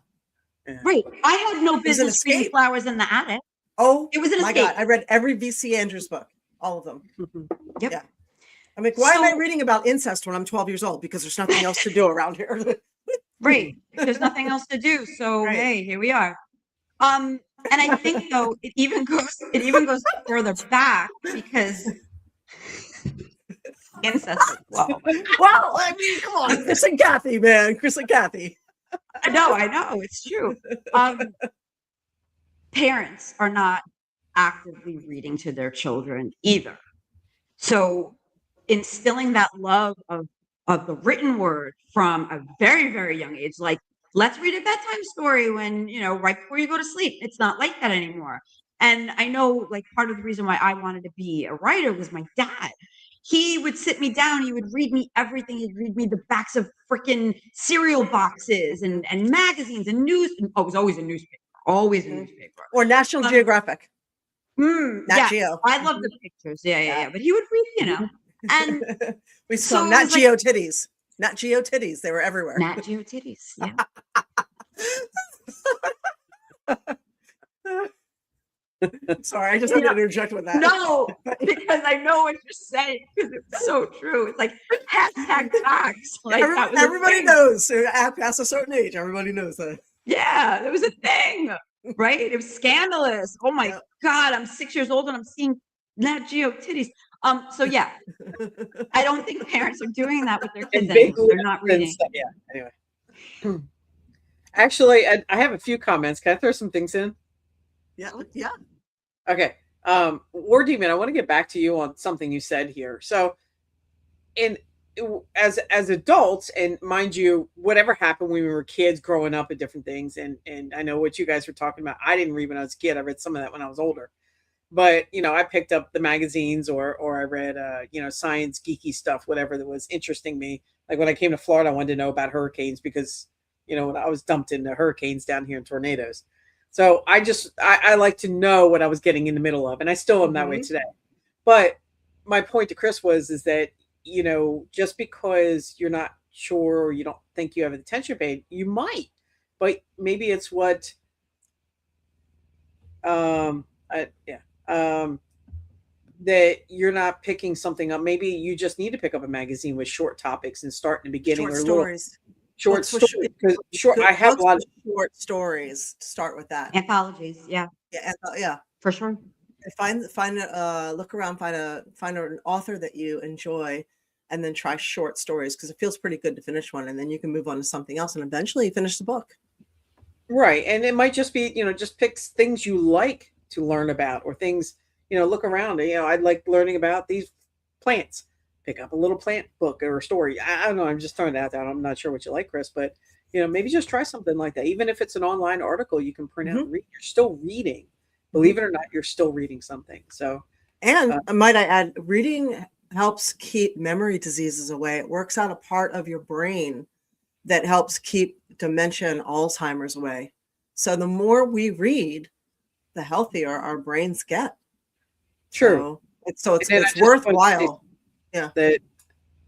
Yeah. Right. I had no was an business reading escape. Flowers in the Attic. Oh, It was an my escape. God. I read every V.C. Andrews book, all of them. Yep. Yeah. I'm like, why am I So- reading about incest when I'm 12 years old? Because there's nothing else to do around here. Right. There's nothing else to do. So Right. hey, here we are. And I think though it even goes further back because incest. Wow. Well, I mean, come on, Chris and Kathy, man. Chris and Kathy. I know, it's true. Parents are not actively reading to their children either. So instilling that love of the written word from a very, very young age, like let's read a bedtime story when, right before you go to sleep. It's not like that anymore. And I know like part of the reason why I wanted to be a writer was my dad. He would sit me down. He would read me everything. He'd read me the backs of freaking cereal boxes and magazines and news. Oh, it was always a newspaper. Always a newspaper. Or National Geographic. Nat Nat Geo. Geo. I love the pictures. Yeah. But he would read, and We saw So it Nat was Geo titties. Nat Geo titties. They were everywhere. Nat Geo titties. Yeah. Sorry, I just had to interject with that. No, because I know what you're saying because it's so true. It's like hashtag facts. Like that was a Everybody thing. knows. Past a certain age, everybody knows that. Yeah, there was a thing, right? It was scandalous. Oh my God, I'm 6 years old and I'm seeing Nat Geo titties. So yeah, I don't think parents are doing that with their kids anymore. They're not reading. Yeah. Anyway, actually, I have a few comments. Can I throw some things in? Yeah. Okay. War Demon, I want to get back to you on something you said here. So, as adults, and mind you, whatever happened when we were kids growing up at different things, and I know what you guys were talking about. I didn't read when I was a kid. I read some of that when I was older. But, I picked up the magazines or I read, science geeky stuff, whatever that was interesting me. Like when I came to Florida, I wanted to know about hurricanes because, when I was dumped into hurricanes down here and tornadoes. So I like to know what I was getting in the middle of. And I still am that way today. But my point to Chris is that, just because you're not sure or you don't think you have attention paid, you might. But maybe it's what that you're not picking something up. Maybe you just need to pick up a magazine with short topics and start in the beginning Short or stories. Short stories. Because I have a lot of short stories to start with that. Anthologies, yeah, for sure. Look around, find an author that you enjoy, and then try short stories because it feels pretty good to finish one, and then you can move on to something else, and eventually you finish the book. Right, and it might just be just pick things you like to learn about or things look around. I like learning about these plants. Pick up a little plant book or a story. I don't know. I'm just throwing that out there. I'm not sure what you like, Chris, but maybe just try something like that. Even if it's an online article, you can print out and read. You're still reading. Believe it or not, you're still reading something. So, and might I add, reading helps keep memory diseases away. It works out a part of your brain that helps keep dementia and Alzheimer's away. So the more we read, the healthier our brains get. True. So it's worthwhile. Yeah. That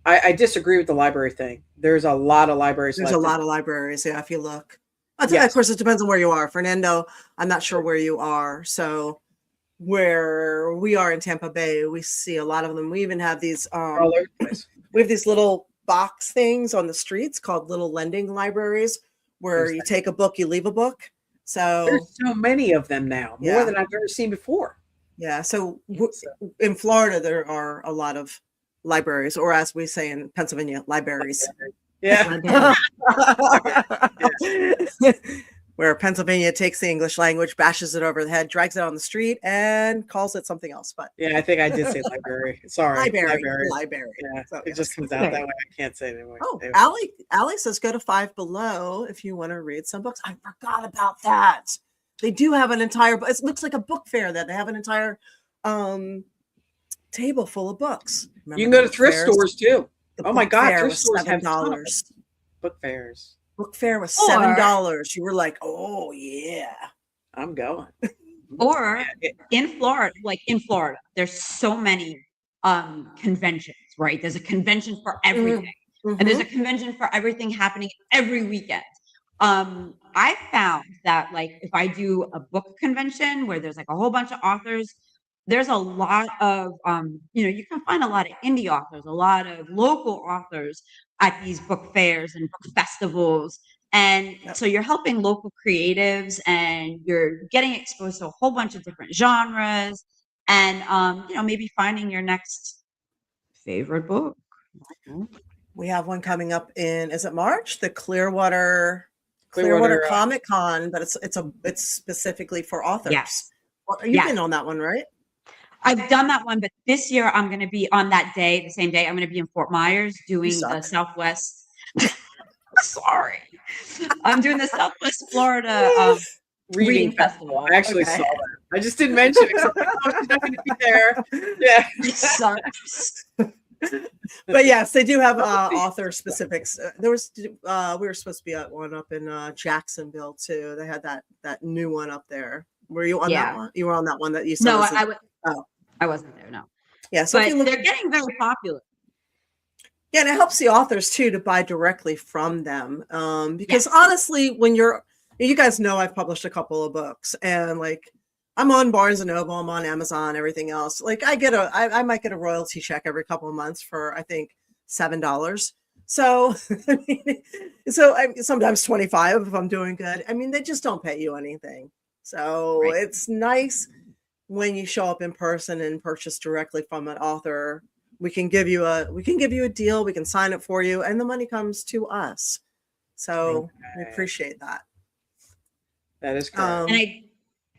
I disagree with the library thing. There's a lot of libraries. There's a lot of libraries. Yeah. If you look, of course, it depends on where you are. Fernando, I'm not sure where you are. So where we are in Tampa Bay, we see a lot of them. We even have these, we have these little box things on the streets called little lending libraries where you take a book, you leave a book. So there's so many of them now, more than I've ever seen before. Yeah. So in Florida, there are a lot of libraries, or as we say in Pennsylvania, libraries. Yeah. Where Pennsylvania takes the English language, bashes it over the head, drags it on the street, and calls it something else. But yeah, I think I did say library. Sorry, library. Yeah, so it just comes out that way. I can't say it anymore. Oh, anyway. Allie says go to Five Below if you want to read some books. I forgot about that. They do have an entire. It looks like a book fair that they have an entire table full of books. Remember you can go to thrift stores too. Oh my God, thrift stores have $7. Book fairs. book fair was Or- $7. You were like, oh yeah. I'm going. Or in Florida, there's so many conventions, right? There's a convention for everything. Mhm. And there's a convention for everything happening every weekend. I found that like if I do a book convention where there's like a whole bunch of authors, there's a lot of you can find a lot of indie authors, a lot of local authors at these book fairs and book festivals. And so you're helping local creatives and you're getting exposed to a whole bunch of different genres and maybe finding your next favorite book. We have one coming up is it March? The Clearwater Clearwater, Comic Con, but it's specifically for authors. Yes. Well, you've been on that one, right? I've done that one, but this year I'm going to be on that day, the same day, I'm going to be in Fort Myers doing the Southwest. Sorry. I'm doing the Southwest Florida reading festival. I actually saw that. I just didn't mention it because I'm like, oh, she's not going to be there. Yeah. It sucks. But yes, they do have author specifics. We were supposed to be at one up in Jacksonville too. They had that new one up there. Were you on that one? You were on that one that you saw? No, I wasn't there. No. Yeah, so but they're getting very popular. Yeah, and it helps the authors too to buy directly from them. Because honestly, when you guys know I've published a couple of books, and like I'm on Barnes and Noble, I'm on Amazon, everything else. Like I might get a royalty check every couple of months for I think $7. So sometimes 25 if I'm doing good. I mean, they just don't pay you anything. So it's nice when you show up in person and purchase directly from an author. We can give you a deal, we can sign it for you, and the money comes to us. So we appreciate that. That is correct. And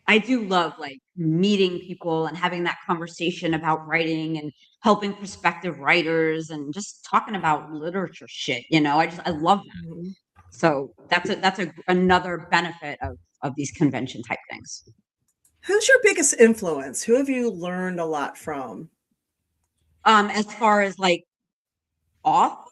I do love like meeting people and having that conversation about writing and helping prospective writers and just talking about literature shit. I love that. Mm-hmm. So that's another benefit of these convention type things. Who's your biggest influence? Who have you learned a lot from? As far as like off?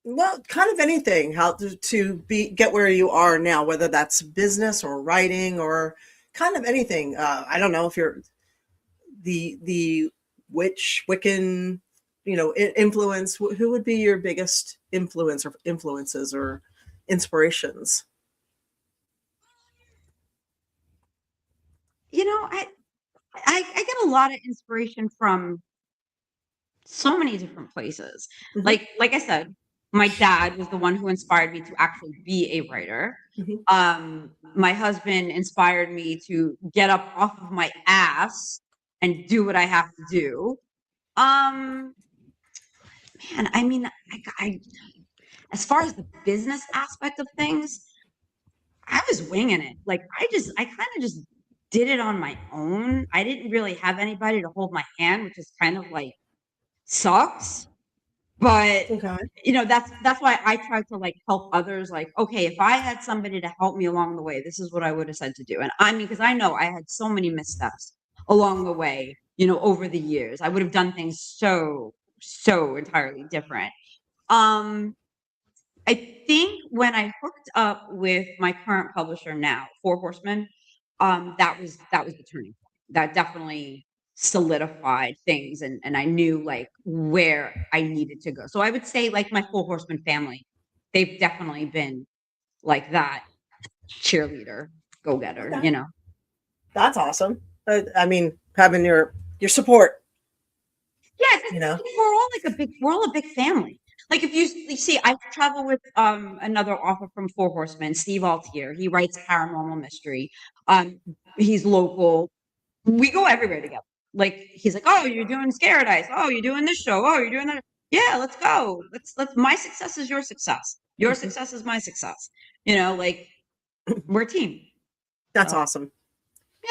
Well, kind of anything, how to get where you are now, whether that's business or writing or kind of anything. I don't know if you're the Wiccan, influence. Who would be your biggest influences or inspirations? I get a lot of inspiration from so many different places. Mm-hmm. Like I said, my dad was the one who inspired me to actually be a writer. Mm-hmm. My husband inspired me to get up off of my ass and do what I have to do. Man, I mean, I as far as the business aspect of things, I was winging it. Like I kind of just did it on my own. I didn't really have anybody to hold my hand, which is kind of like sucks. But that's why I try to like help others. Like, okay, if I had somebody to help me along the way, this is what I would have said to do. And I mean, because I know I had so many missteps along the way, over the years. I would have done things so entirely different. I think when I hooked up with my current publisher now, Four Horsemen, that was the turning point. That definitely solidified things, and I knew like where I needed to go. So I would say like my Four Horsemen family, they've definitely been like that cheerleader, go-getter. Okay. That's awesome. I mean, having your support. Yeah, we're all a big family. Like if you see, I travel with another author from Four Horsemen, Steve Altier. He writes paranormal mystery. He's local. We go everywhere together. Like he's like, oh, you're doing Scared-Ice. Oh, you're doing this show. Oh, you're doing that. Yeah, let's go. Let's. My success is your success. Your success is my success. Like we're a team. That's awesome.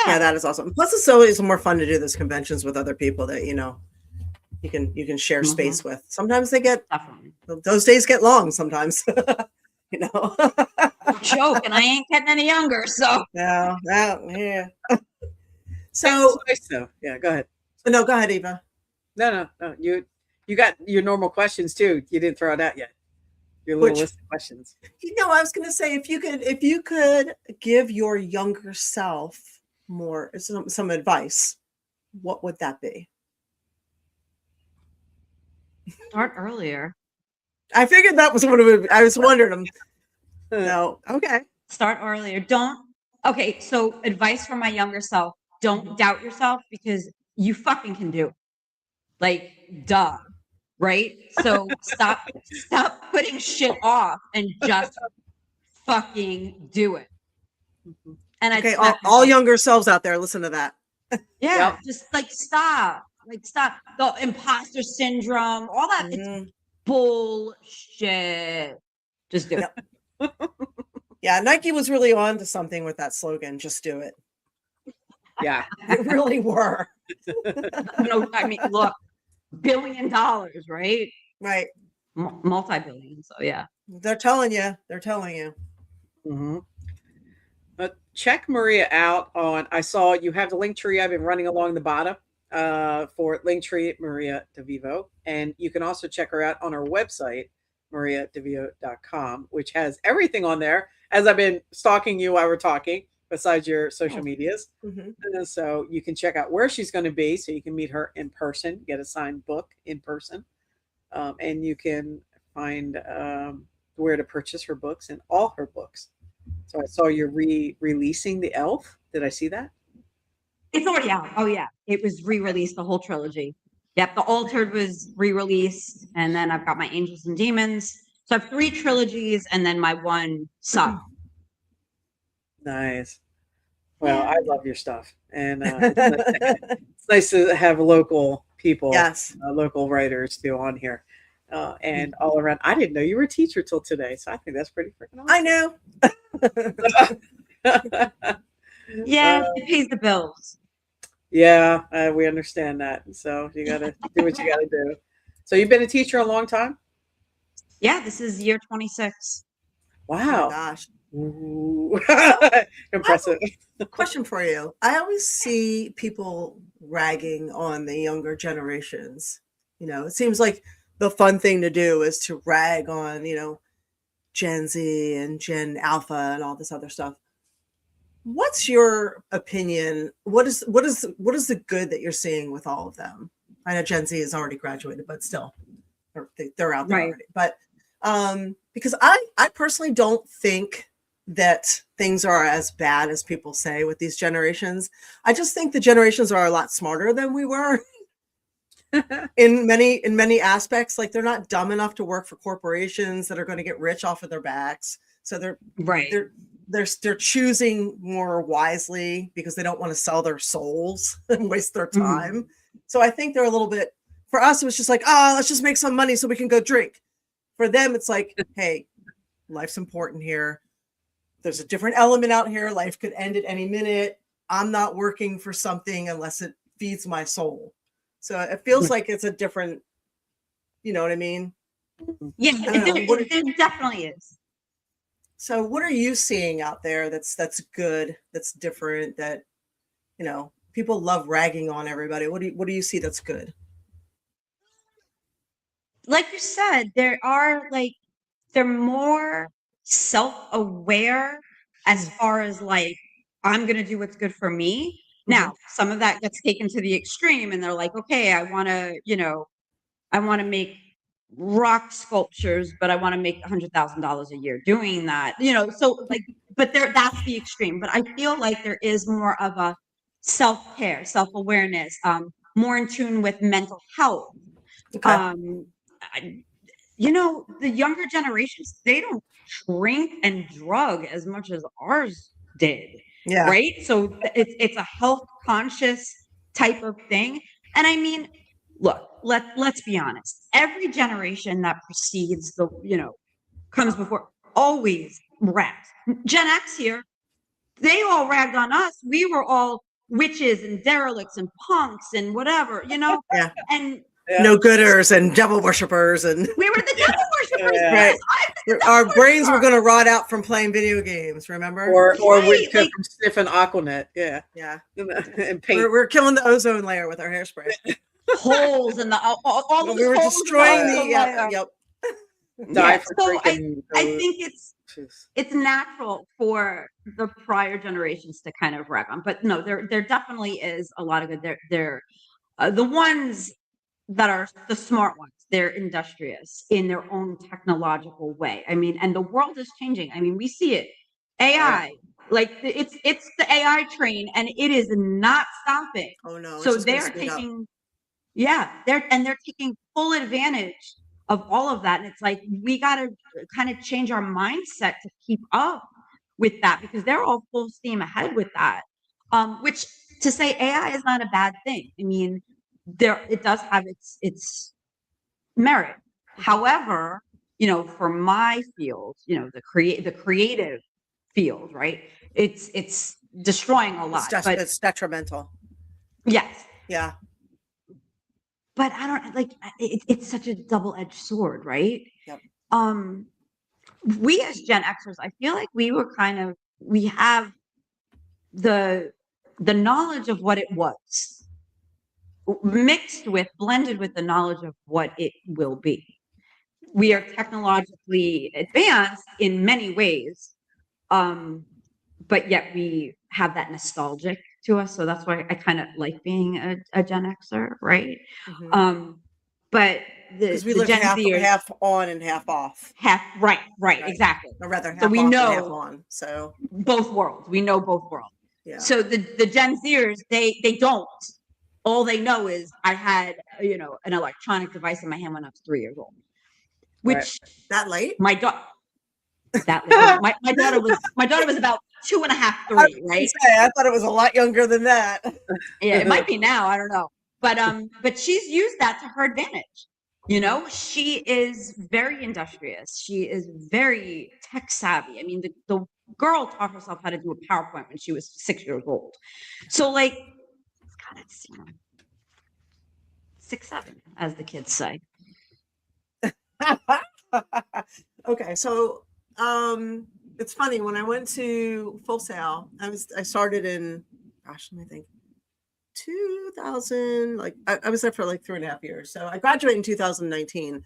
Yeah, that is awesome. Plus, it's always more fun to do those conventions with other people that you can share space with. Sometimes those days get long. Sometimes, Joke, and I ain't getting any younger. So yeah. So yeah, go ahead. No, go ahead, Eva. No. You got your normal questions too. You didn't throw it out yet. your little Which- list of questions. I was going to say, if you could give your younger self some advice, what would that be? Start earlier. I figured that was one of it. I was wondering. No, okay. Start earlier. Okay, so advice from my younger self, don't doubt yourself because you fucking can do it. Like, duh. Right? So stop putting shit off and just fucking do it. And Okay, I all younger selves out there, listen to that. yeah, just like stop. Like stop. The imposter syndrome, all that it's bullshit. Just do it. Yeah, Nike was really on to something with that slogan, just do it. Yeah. They really were. No, I mean, look, $1 billion, right? Right. Multi-billion. So yeah. They're telling you. Mm-hmm. Check Maria out on. I saw you have the link tree. I've been running along the bottom for Linktree Maria De Vivo, and you can also check her out on her website mariadevivo.com, which has everything on there. As I've been stalking you while we're talking, besides your social medias, so you can check out where she's going to be, so you can meet her in person, get a signed book in person, and you can find where to purchase her books and all her books. So I saw you're releasing The Elf. Did I see that? It's already out. Oh yeah, it was re-released, the whole trilogy. Yep, The Altered was re-released, and then I've got my Angels and Demons. So I have 3 trilogies, and then my one sub. Nice. Well, I love your stuff, and it's nice to have local people, local writers too on here, and all around. I didn't know you were a teacher till today, so I think that's pretty freaking awesome. I know. Yeah, it pays the bills. Yeah, we understand that. So you got to do what you got to do. So you've been a teacher a long time? Yeah, this is year 26. Wow. Oh my gosh. Ooh. Impressive. Question for you. I always see people ragging on the younger generations. It seems like the fun thing to do is to rag on, Gen Z and Gen Alpha and all this other stuff. What's your opinion? What is the good that you're seeing with all of them? I know Gen Z has already graduated, but still, they're out there already. But because I personally don't think that things are as bad as people say with these generations. I just think the generations are a lot smarter than we were in many aspects. Like, they're not dumb enough to work for corporations that are going to get rich off of their backs. So they're choosing more wisely because they don't want to sell their souls and waste their time. So I think they're a little bit, for us, it was just like, let's just make some money so we can go drink. For them, it's like, hey, life's important here. There's a different element out here. Life could end at any minute. I'm not working for something unless it feeds my soul. So it feels like it's a different, you know what I mean? Yeah, there definitely is. So what are you seeing out there that's good, that's different, that, people love ragging on everybody? What do you see that's good? Like you said, they're more self-aware as far as like, I'm going to do what's good for me. Now, some of that gets taken to the extreme and they're like, okay, I want to make rock sculptures, but I want to make $100,000 a year doing that, so like, but that's the extreme. But I feel like there is more of a self-care, self-awareness, more in tune with mental health. Okay. The younger generations, they don't drink and drug as much as ours did. Yeah. Right. So it's a health conscious type of thing. And I mean, look, let's be honest. Every generation that precedes comes before always rags. Gen X here, they all ragged on us. We were all witches and derelicts and punks and whatever, Yeah. And no gooders and devil worshippers, and we were the devil worshippers. Right. Our brains were going to rot out from playing video games. Remember? Or we could from sniffing Aquanet. Yeah. And paint. We're killing the ozone layer with our hairspray. Holes in the all we were destroying the. Yep. Die Yeah. for So drinking I those. think Jeez. it's natural for the prior generations to kind of rag on, but no, there definitely is a lot of good. They're the ones that are the smart ones. They're industrious in their own technological way. I mean, and the world is changing. I mean, we see it. AI, like it's the AI train, and it is not stopping. Oh no, it's So just going to they're speed up. taking, yeah, they're taking full advantage of all of that. And it's like we got to kind of change our mindset to keep up with that because they're all full steam ahead with that. Which to say AI is not a bad thing. I mean, it does have its merit. However, for my field, the creative field, right? It's destroying a lot. But It's detrimental. yes, Yeah. but I don't like it's such a double-edged sword, right? Yep. We as Gen Xers, I feel like we have the knowledge of what it was blended with the knowledge of what it will be. We are technologically advanced in many ways, but yet we have that nostalgic to us. So that's why I kind of like being a Gen Xer, right? Mhm. But Because we the live Gen Zers half on and half off. right, Right. exactly. Or rather, So half we off and half know on. So both worlds. We know both worlds. yeah. So the Gen Zers, they don't. All they know is I had an electronic device in my hand when I was 3 years old, which Right. That late? my daughter my daughter was about 2.5, 3, right? I thought it was a lot younger than that. Yeah, it might be now. I don't know, but she's used that to her advantage. She is very industrious. She is very tech savvy. I mean, the girl taught herself how to do a PowerPoint when she was 6 years old. So like, God, it's 6, 7, as the kids say. Okay, so it's funny when I went to Full Sail, I started in, gosh, let me think, 2000, like I was there for like 3.5 years. So I graduated in 2019,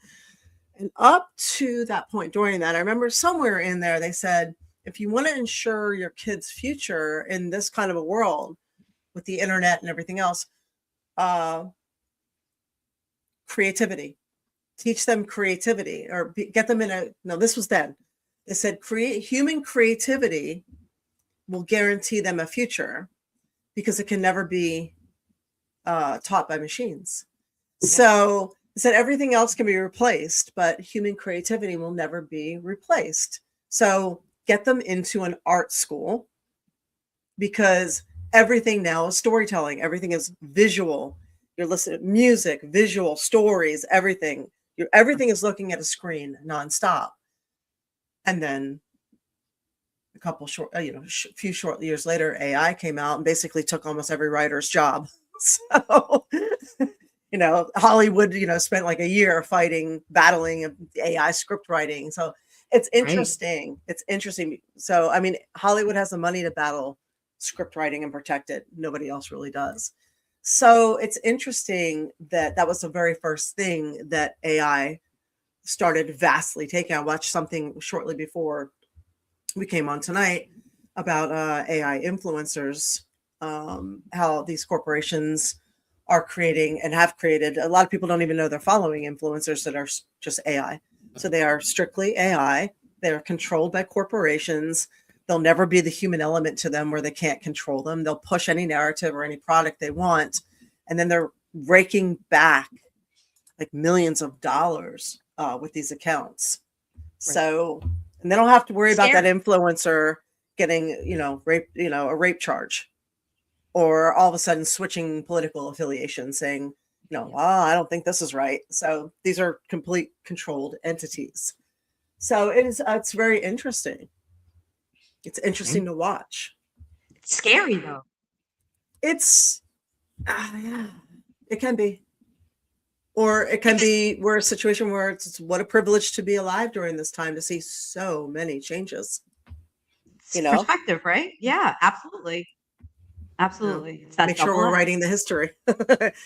and up to that point during that, I remember somewhere in there they said, if you want to ensure your kids' future in this kind of a world with the internet and everything else, creativity. Teach them creativity or get them no, this was then. They said human creativity will guarantee them a future because it can never be taught by machines. So they said everything else can be replaced, but human creativity will never be replaced. So get them into an art school because everything now is storytelling. Everything is visual. You're listening to music, visual, stories, everything. Everything is looking at a screen nonstop. And then a couple few short years later, AI came out and basically took almost every writer's job. So, Hollywood, spent like a year battling AI script writing. So it's interesting. Right. It's interesting. So, I mean, Hollywood has the money to battle script writing and protect it. Nobody else really does. So it's interesting that was the very first thing that AI started vastly taking. I watched something shortly before we came on tonight about AI influencers, how these corporations are creating and have created. A lot of people don't even know they're following influencers that are just AI. So they are strictly AI. They're controlled by corporations. There'll never be the human element to them where they can't control them. They'll push any narrative or any product they want. And then they're raking back like millions of dollars with these accounts. Right. So, and they don't have to worry about that influencer getting, a rape charge or all of a sudden switching political affiliation saying, I don't think this is right. So these are complete controlled entities. So it's very interesting. It's interesting to watch. It's scary though. It's, yeah, it can be. Or it can be a situation where it's what a privilege to be alive during this time to see so many changes. Perspective, right? Yeah, absolutely. Absolutely. Make sure we're writing the history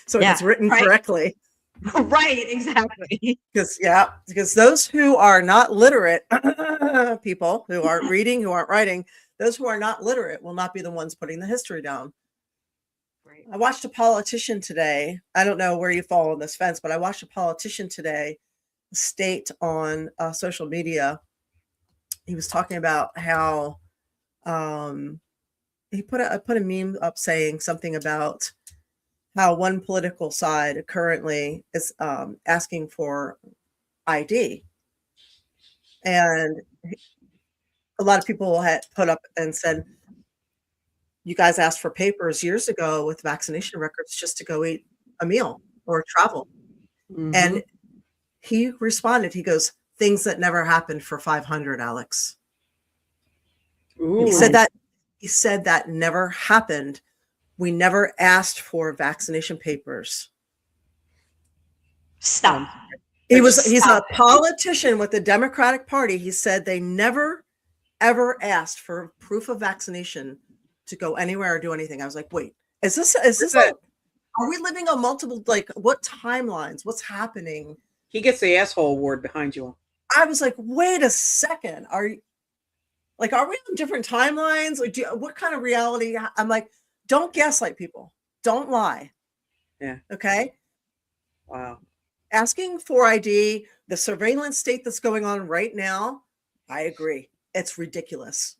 so it's written correctly. Right, exactly. Because those who are not literate, people who aren't reading, who aren't writing, those who are not literate will not be the ones putting the history down. Right. I watched a politician today. I don't know where you fall on this fence, but I watched a politician today state on social media. He was talking about how he put a meme up saying something about how one political side currently is asking for ID, and a lot of people had put up and said, "You guys asked for papers years ago with vaccination records just to go eat a meal or travel." Mhm. And he responded, he goes, "Things that never happened for 500, Alex." Ooh. He said that never happened. We never asked for vaccination papers. Stop. He's a politician with the Democratic Party. He said they never ever asked for proof of vaccination to go anywhere or do anything. I was like, wait, is this like, are we living on multiple, like, what timelines? What's happening? He gets the asshole award behind you. I was like, wait a second. Are we on different timelines? Like, what kind of reality? I'm like, don't gaslight people. Don't lie. Yeah. Okay. Wow. Asking for ID, the surveillance state that's going on right now, I agree. It's ridiculous.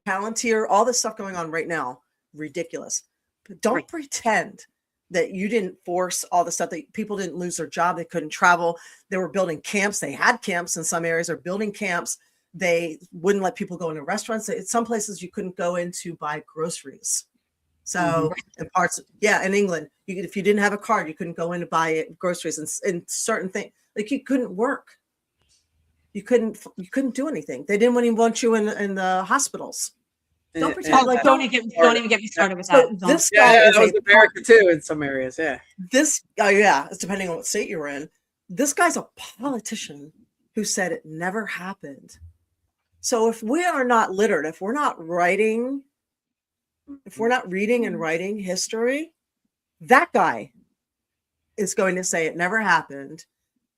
Palantir, all this stuff going on right now, ridiculous. But don't pretend that you didn't force all the stuff, that people didn't lose their job. They couldn't travel. They were building camps. They had camps in some areas. They're building camps. They wouldn't let people go into restaurants. In some places you couldn't go in to buy groceries. So in in England, if you didn't have a card, you couldn't go in to buy groceries and certain things. Like, you couldn't work. You couldn't do anything. They didn't even want you in the hospitals. Don't pretend like don't even get me started with that. So this guy is that was America too in some areas. Yeah. It's depending on what state you're in. This guy's a politician who said it never happened. So if we are not literate, if we're not writing, if we're not reading and writing history, that guy is going to say it never happened,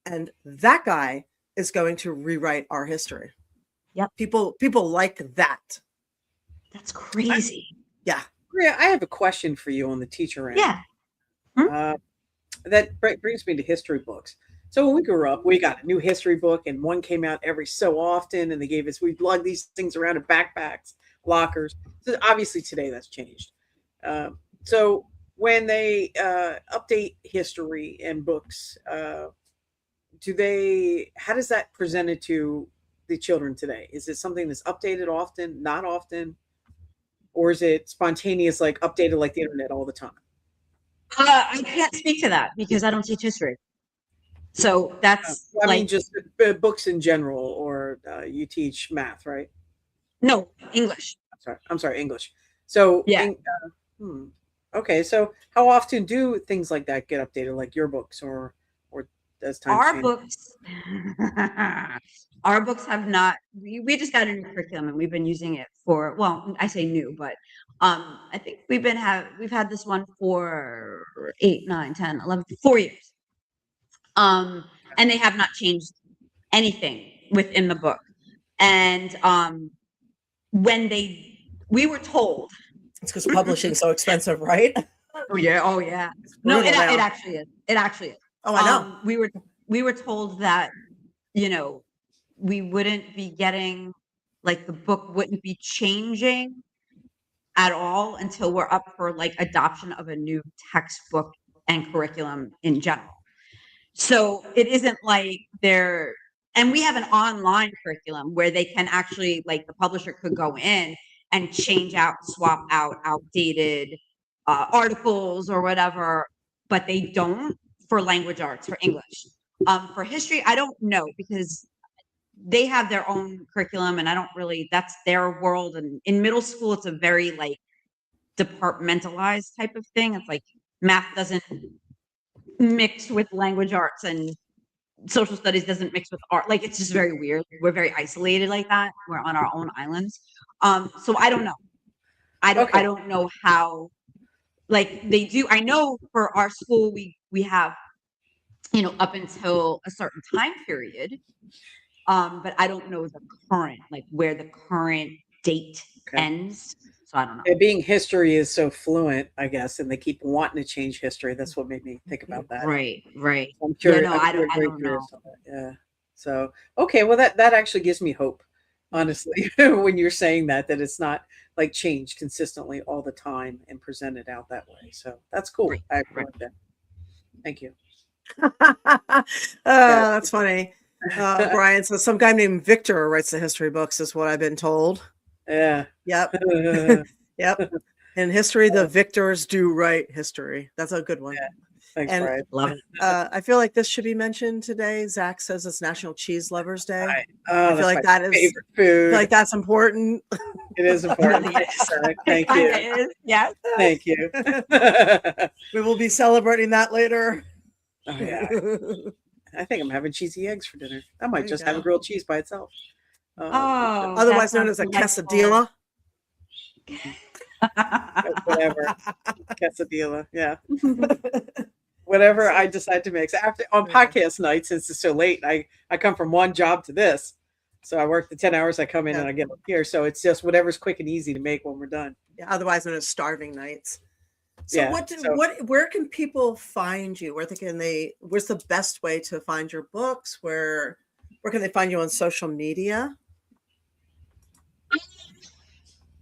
and that guy is going to rewrite our history. Yep. People like that. That's crazy. Maria, I have a question for you on the teacher end. Yeah. That brings me to history books. So when we grew up, we got a new history book, and one came out every so often, and we'd lug these things around in backpacks, lockers. So obviously today that's changed. So when they update history and books, how does that presented to the children today? Is it something that's updated often, not often? Or is it spontaneous, like updated like the internet all the time? I can't speak to that because I don't teach history. So that's I mean, just books in general, or you teach math, right? No, English. I'm sorry, English. So yeah. Okay, so how often do things like that get updated, like your books, or does time our change? books? Our books have not. We just got a new curriculum, and we've been using it for. Well, I say new, but I think we've had this one for 8, 9, 10, 11, 4 years. And they have not changed anything within the book. And when we were told, it's because publishing is so expensive, right? Oh yeah. No, it actually is. It actually is. Oh, I know. We were told that, we wouldn't be getting, like, the book wouldn't be changing at all until we're up for, like, adoption of a new textbook and curriculum in general. So it isn't like and we have an online curriculum where they can actually, like, the publisher could go in and swap out outdated articles or whatever, but they don't for language arts, for English. For history, I don't know, because they have their own curriculum, and that's their world. And in middle school, it's a very, like, departmentalized type of thing. It's like math doesn't mix with language arts, and social studies doesn't mix with art. Like, it's just very weird. We're very isolated like that. We're on our own islands. So I don't know. I don't know how, like, they do. I know for our school, we have up until a certain time period. But I don't know the current, like where the current date ends. So I don't know. And being history is so fluent, I guess, and they keep wanting to change history. That's what made me think about that. Right. I'm curious. Yeah, no, I very don't know. curious on that. Yeah. So okay, well that actually gives me hope, honestly, when you're saying that it's not like changed consistently all the time and presented out that way. So that's cool. Right, I right. like that. Thank you. That's funny. Brian says some guy named Victor writes the history books, is what I've been told. Yeah. Yep. Yep. In history, the victors do write history. That's a good one. Yeah. Thanks, And Brian. Love it. I feel like this should be mentioned today. Zach says it's National Cheese Lovers Day. Oh, I feel like that is favorite I food. feel like that's important. It is important. Thank you. It is. Yes. Thank you. We will be celebrating that later. Oh yeah. I think I'm having cheesy eggs for dinner. I might you just go. have a grilled cheese by itself. Oh, Otherwise that known as a sounds quesadilla. Whatever. Quesadilla. Yeah. Whatever I decide to make. So after on podcast night, since it's so late, I come from one job to this. So I work the 10 hours, I come in and I get up here. So it's just whatever's quick and easy to make when we're done. Yeah, otherwise known as starving nights. So Yeah, where can people find you? Where's the best way to find your books? Where can they find you on social media?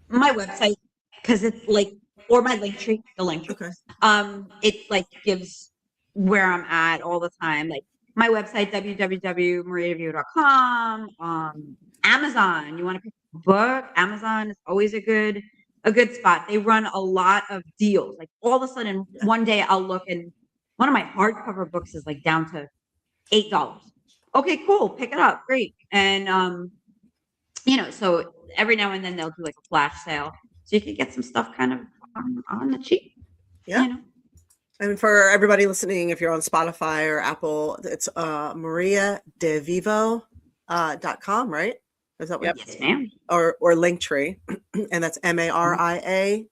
My website, because it's like, or my link tree, the link tree. Okay. It like gives where I'm at all the time. Like my website, www.mariadougherty.com. Amazon, you want to pick a book? Amazon is always a good spot. They run a lot of deals. Like all of a sudden, one day I'll look and one of my hardcover books is like down to $8. Okay, cool, pick it up, great. And so every now and then they'll do like a flash sale, so you can get some stuff kind of on the cheap. Yeah. And for everybody listening, if you're on Spotify or Apple, it's mariadevivo.com, right? Is that what? Yes, ma'am. Or Linktree, and that's MariaDevivo.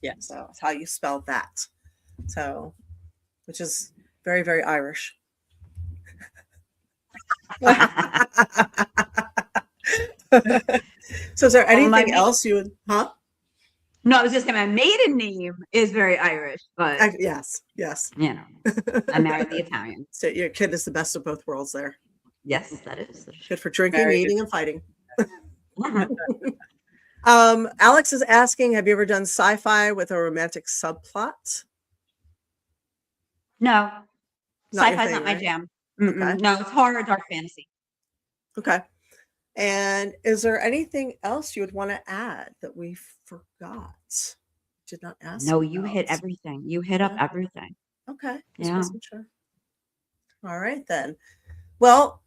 Yes. So that's how you spell that. So, which is very, very Irish. So is there anything else you would, No, I was just saying my maiden name is very Irish, but yes. I married the Italian. So your kid is the best of both worlds there. Yes, that is. Good for drinking, eating, and fighting. Alex is asking, have you ever done sci-fi with a romantic subplot? No. Sci-fi is thing, not my right? jam. Okay. No, it's horror, dark fantasy. Okay. And is there anything else you would want to add that we forgot? Did not ask. No, you hit everything. You hit up everything. Okay. Yeah. Sure. All right then. Well,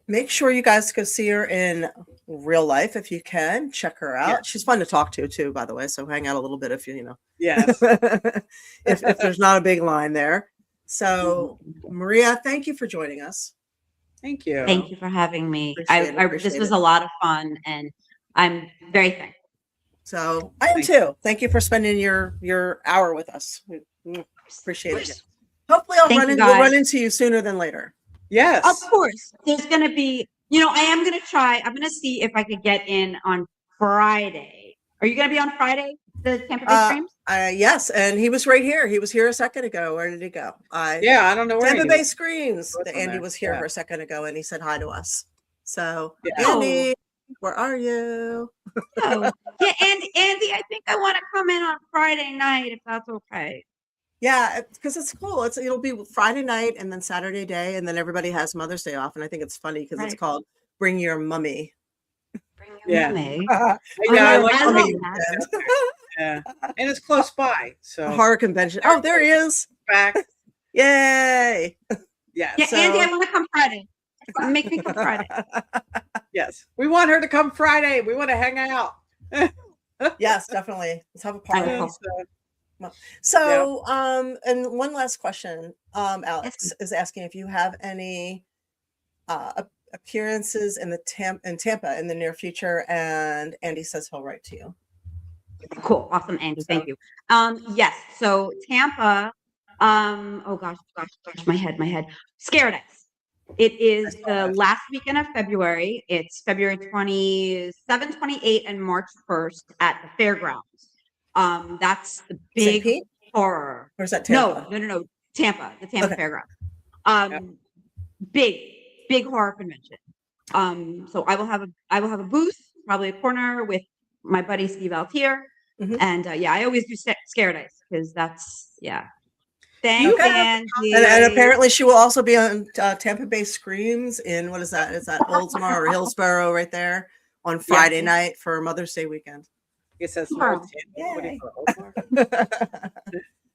make sure you guys go see her in real life if you can. Check her out. Yeah. She's fun to talk to too, by the way. So hang out a little bit if you. Yes. if there's not a big line there. So Maria, thank you for joining us. Thank you. Thank you for having me. Appreciate this was a lot of fun, and I'm very thankful. So I am too. Thank you for spending your hour with us. We appreciate it. Hopefully we'll run into you sooner than later. Yes. Of course. There's going to be, I am going to try. I'm going to see if I could get in on Friday. Are you going to be on Friday? The Tampa Bay streams? Yes. And he was right here. He was here a second ago. Where did he go? I don't know where Tampa Bay Screens. Andy was here for a second ago and he said hi to us. So Andy, where are you? Oh, yeah. And Andy, I think I want to come in on Friday night if that's okay. Yeah, because it's cool. It'll be Friday night and then Saturday day, and then everybody has Mother's Day off. And I think it's funny because it's called Bring Your Mummy. Bring your mummy. I like mummy. Yeah, and it's close by. So a horror convention. Oh, there he is. Back. Yay. Yeah, Andy, I want to come Friday. Make me come Friday. Yes, we want her to come Friday. We want to hang out. Yes, definitely. Let's have a party. So, and one last question. Alex is asking if you have any appearances in Tampa in the near future, and Andy says he'll write to you. Cool, awesome, Andy. Thank you. Yes. So Tampa, Oh gosh, my head. Scared Ice. It is the last weekend of February. It's February 27, 28, and March 1st at the fairgrounds. That's the St. big Pete? horror. Or is that Tampa? No. Tampa, the Tampa Okay. Fairgrounds. Big horror convention. So I will have a booth, probably a corner with my buddy Steve Altier. Mhm. And I always do Scared Ice because that's Thank you you, have- Angie. And apparently she will also be on Tampa Bay Screams in, what is that? Is that Oldsmar or Hillsborough right there on Friday night for Mother's Day weekend? It says Oh, North Tampa. What do you call it,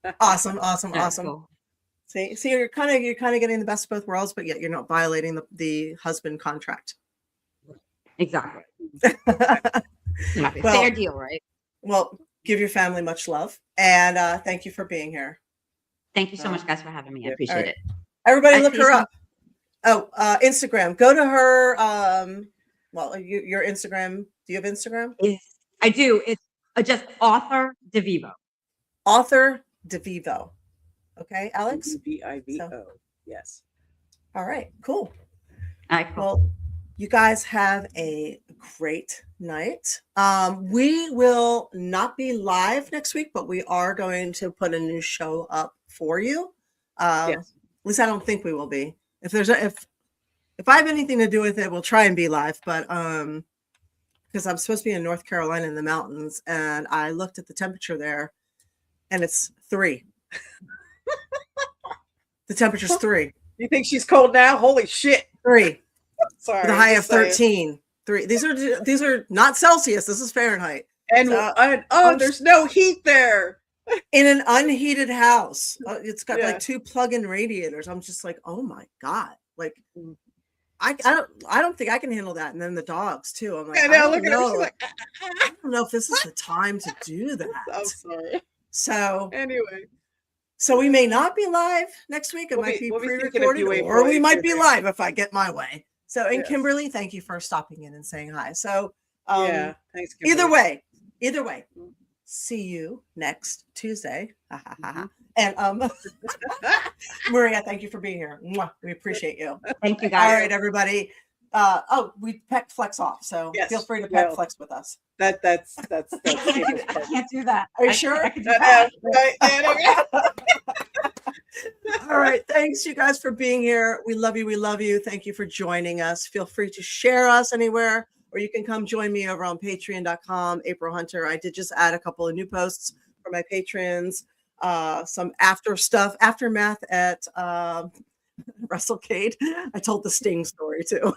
Oldmar? Awesome. That's cool. See, you're kind of getting the best of both worlds, but yet you're not violating the husband contract. Exactly. Well- Fair deal, right? Well, give your family much love, and thank you for being here. Thank you so much, guys, for having me. I appreciate All right. it. Everybody, I look see her some- up. Oh, Instagram. Go to her. Your Instagram. Do you have Instagram? I do. It's just author De Vivo. Author De Vivo. Okay, Alex. Vivo. Yes. All right. Cool. All right, cool. Well, you guys have a great night. We will not be live next week, but we are going to put a new show up for you. Yes. At least I don't think we will be. If I have anything to do with it, we'll try and be live. But because I'm supposed to be in North Carolina in the mountains, and I looked at the temperature there, and it's 3. The temperature's 3. You think she's cold now? Holy shit. 3. Sorry. With a high of just saying. 13. 3. These are not Celsius. This is Fahrenheit. And there's no heat there. In an unheated house. It's got Yeah. like 2 plug-in radiators. I'm just like, oh my God. Like I don't think I can handle that. And then the dogs too. I'm like, Yeah, I now don't look at her. know. She's like, I don't know if this is the time to do that. I'm sorry. So Anyway, we may not be live next week. It We'll might be- be we'll be thinking of pre-recorded, you, or we April, might if be you're live if I get my way. So, and Yes. Kimberly, thank you for stopping in and saying hi. So, yeah. Thanks. either Kimberly. way, see you next Tuesday. And Maria, thank you for being here. Mwah. We appreciate you. Thank you, All guys. right, everybody. We pet flex off, so Yes, feel free to we pet will. flex with us. That's I can't do that. Are you sure? I can do that. All right. Thanks, you guys, for being here. We love you. We love you. Thank you for joining us. Feel free to share us anywhere, or you can come join me over on patreon.com, April Hunter. I did just add a couple of new posts for my patrons, some aftermath at WrestleCade. I told the Sting story too.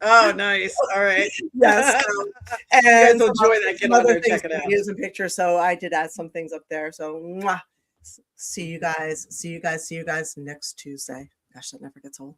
Oh, nice. All right. Yes. And You guys will some enjoy that. Get some on other there, things, check it out. videos and pictures. So I did add some things up there. So mwah. See you guys next Tuesday. Gosh, that never gets old.